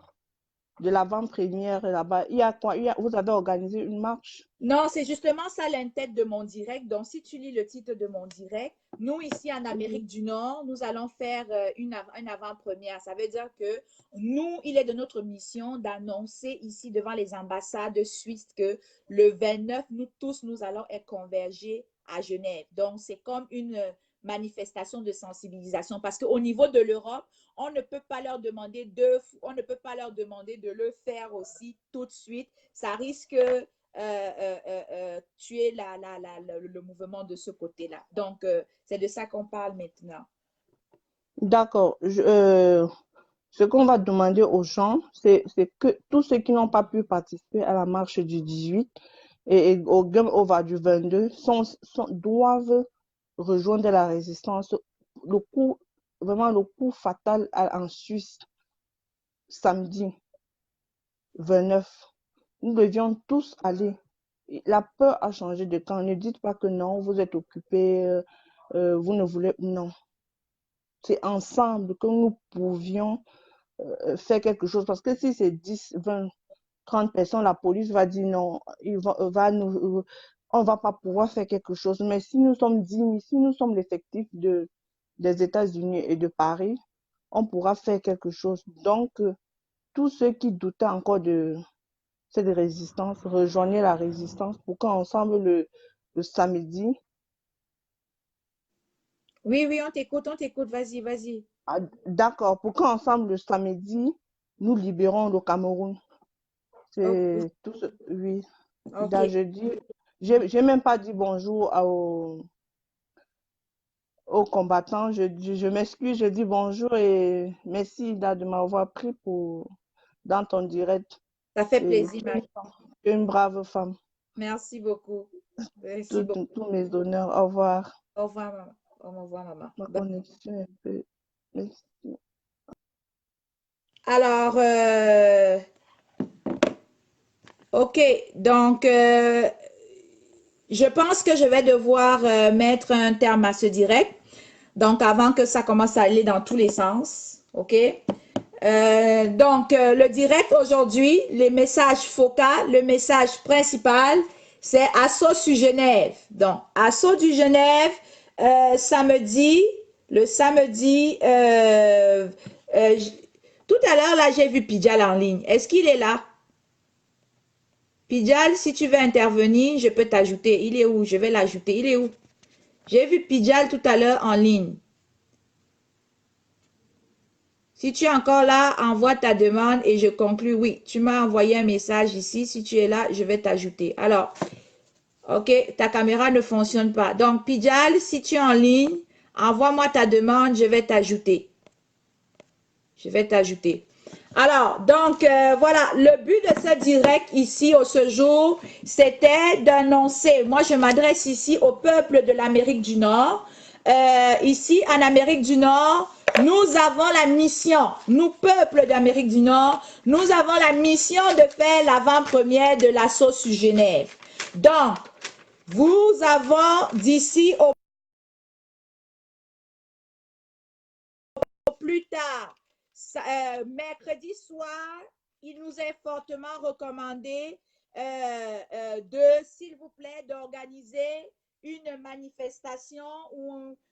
l'avant-première là-bas. Il y a quoi? Vous avez organisé une marche? Non, c'est justement ça l'entête de mon direct. Donc, si tu lis le titre de mon direct, nous, ici en Amérique du Nord, nous allons faire une avant-première. Ça veut dire que nous, il est de notre mission d'annoncer ici devant les ambassades suisses que le 29, nous tous, nous allons être convergés à Genève. Donc, c'est comme une manifestation de sensibilisation parce qu'au niveau de l'Europe, on ne peut pas leur demander de le faire aussi tout de suite. Ça risque tuer le mouvement de ce côté-là. Donc, c'est de ça qu'on parle maintenant. D'accord. Ce qu'on va demander aux gens, c'est que tous ceux qui n'ont pas pu participer à la marche du 18 et au Game Over du 22 doivent rejoindre la résistance. Vraiment le coup fatal en Suisse, samedi 29. Nous devions tous aller. La peur a changé de camp. Ne dites pas que non, vous êtes occupés, vous ne voulez... Non. C'est ensemble que nous pouvions faire quelque chose. Parce que si c'est 10, 20, 30 personnes, la police va dire non, on ne va pas pouvoir faire quelque chose. Mais si nous sommes 10 000, si nous sommes l'effectif des États-Unis et de Paris, on pourra faire quelque chose. Donc, tous ceux qui doutaient encore de cette résistance, rejoignez la résistance pour qu'ensemble, le samedi... Oui, on t'écoute, vas-y. Ah, d'accord, pour qu'ensemble, le samedi, nous libérons le Cameroun. C'est tout ce... Oui. Okay. J'ai même pas dit bonjour aux combattants. Je m'excuse, je dis bonjour et merci Ida de m'avoir pris dans ton direct. Ça fait plaisir. Tu es une brave femme. Merci beaucoup. Tous mes honneurs. Au revoir. Au revoir, maman. Au revoir, maman. Ma connexion est un peu... Merci. Alors, ok, donc je pense que je vais devoir mettre un terme à ce direct. Donc, avant que ça commence à aller dans tous les sens, ok? Donc, le direct aujourd'hui, les messages focaux, le message principal, c'est Assaut sur Genève. Donc, Assaut du Genève, le samedi, tout à l'heure, là, j'ai vu Pidjal en ligne. Est-ce qu'il est là? Pidjal, si tu veux intervenir, je peux t'ajouter. Il est où? Je vais l'ajouter. Il est où? J'ai vu Pidjal tout à l'heure en ligne. Si tu es encore là, envoie ta demande et je conclus. Oui, tu m'as envoyé un message ici. Si tu es là, je vais t'ajouter. Alors, ok, ta caméra ne fonctionne pas. Donc, Pidjal, si tu es en ligne, envoie-moi ta demande, je vais t'ajouter. Alors, donc, voilà, le but de ce direct ici, ce jour, c'était d'annoncer, moi je m'adresse ici au peuple de l'Amérique du Nord, ici en Amérique du Nord, nous avons la mission, nous, peuple d'Amérique du Nord, nous avons la mission de faire l'avant-première de l'assaut sur Genève. Donc, vous avons d'ici au plus tard, mercredi soir, il nous est fortement recommandé s'il vous plaît, d'organiser une manifestation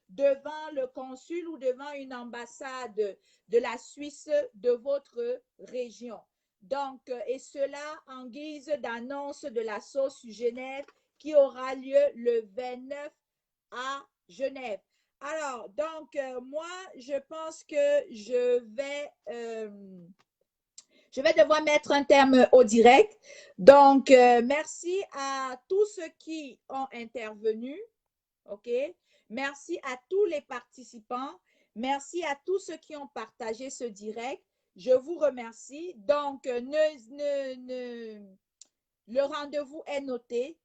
devant le consul ou devant une ambassade de la Suisse de votre région. Donc, et cela en guise d'annonce de l'assaut sur Genève qui aura lieu le 29 à Genève. Alors, donc, moi, je pense que je vais devoir mettre un terme au direct. Donc, merci à tous ceux qui ont intervenu. OK? Merci à tous les participants. Merci à tous ceux qui ont partagé ce direct. Je vous remercie. Donc, le rendez-vous est noté.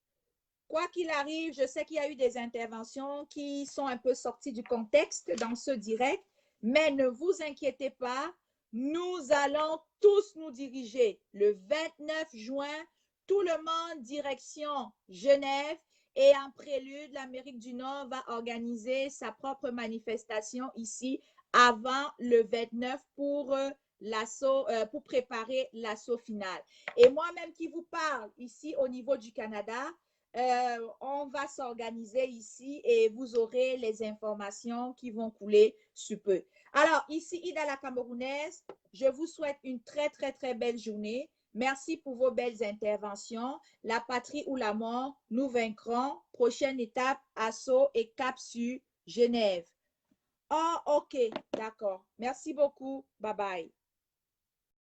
Quoi qu'il arrive, je sais qu'il y a eu des interventions qui sont un peu sorties du contexte dans ce direct, mais ne vous inquiétez pas, nous allons tous nous diriger le 29 juin, tout le monde direction Genève, et en prélude, l'Amérique du Nord va organiser sa propre manifestation ici avant le 29 pour pour préparer l'assaut final. Et moi-même qui vous parle ici au niveau du Canada, on va s'organiser ici et vous aurez les informations qui vont couler sous peu. Alors, ici, Ida la Camerounaise, je vous souhaite une très, très, très belle journée. Merci pour vos belles interventions. La patrie ou la mort, nous vaincrons. Prochaine étape, assaut et cap sur Genève. Oh, OK, d'accord. Merci beaucoup. Bye bye.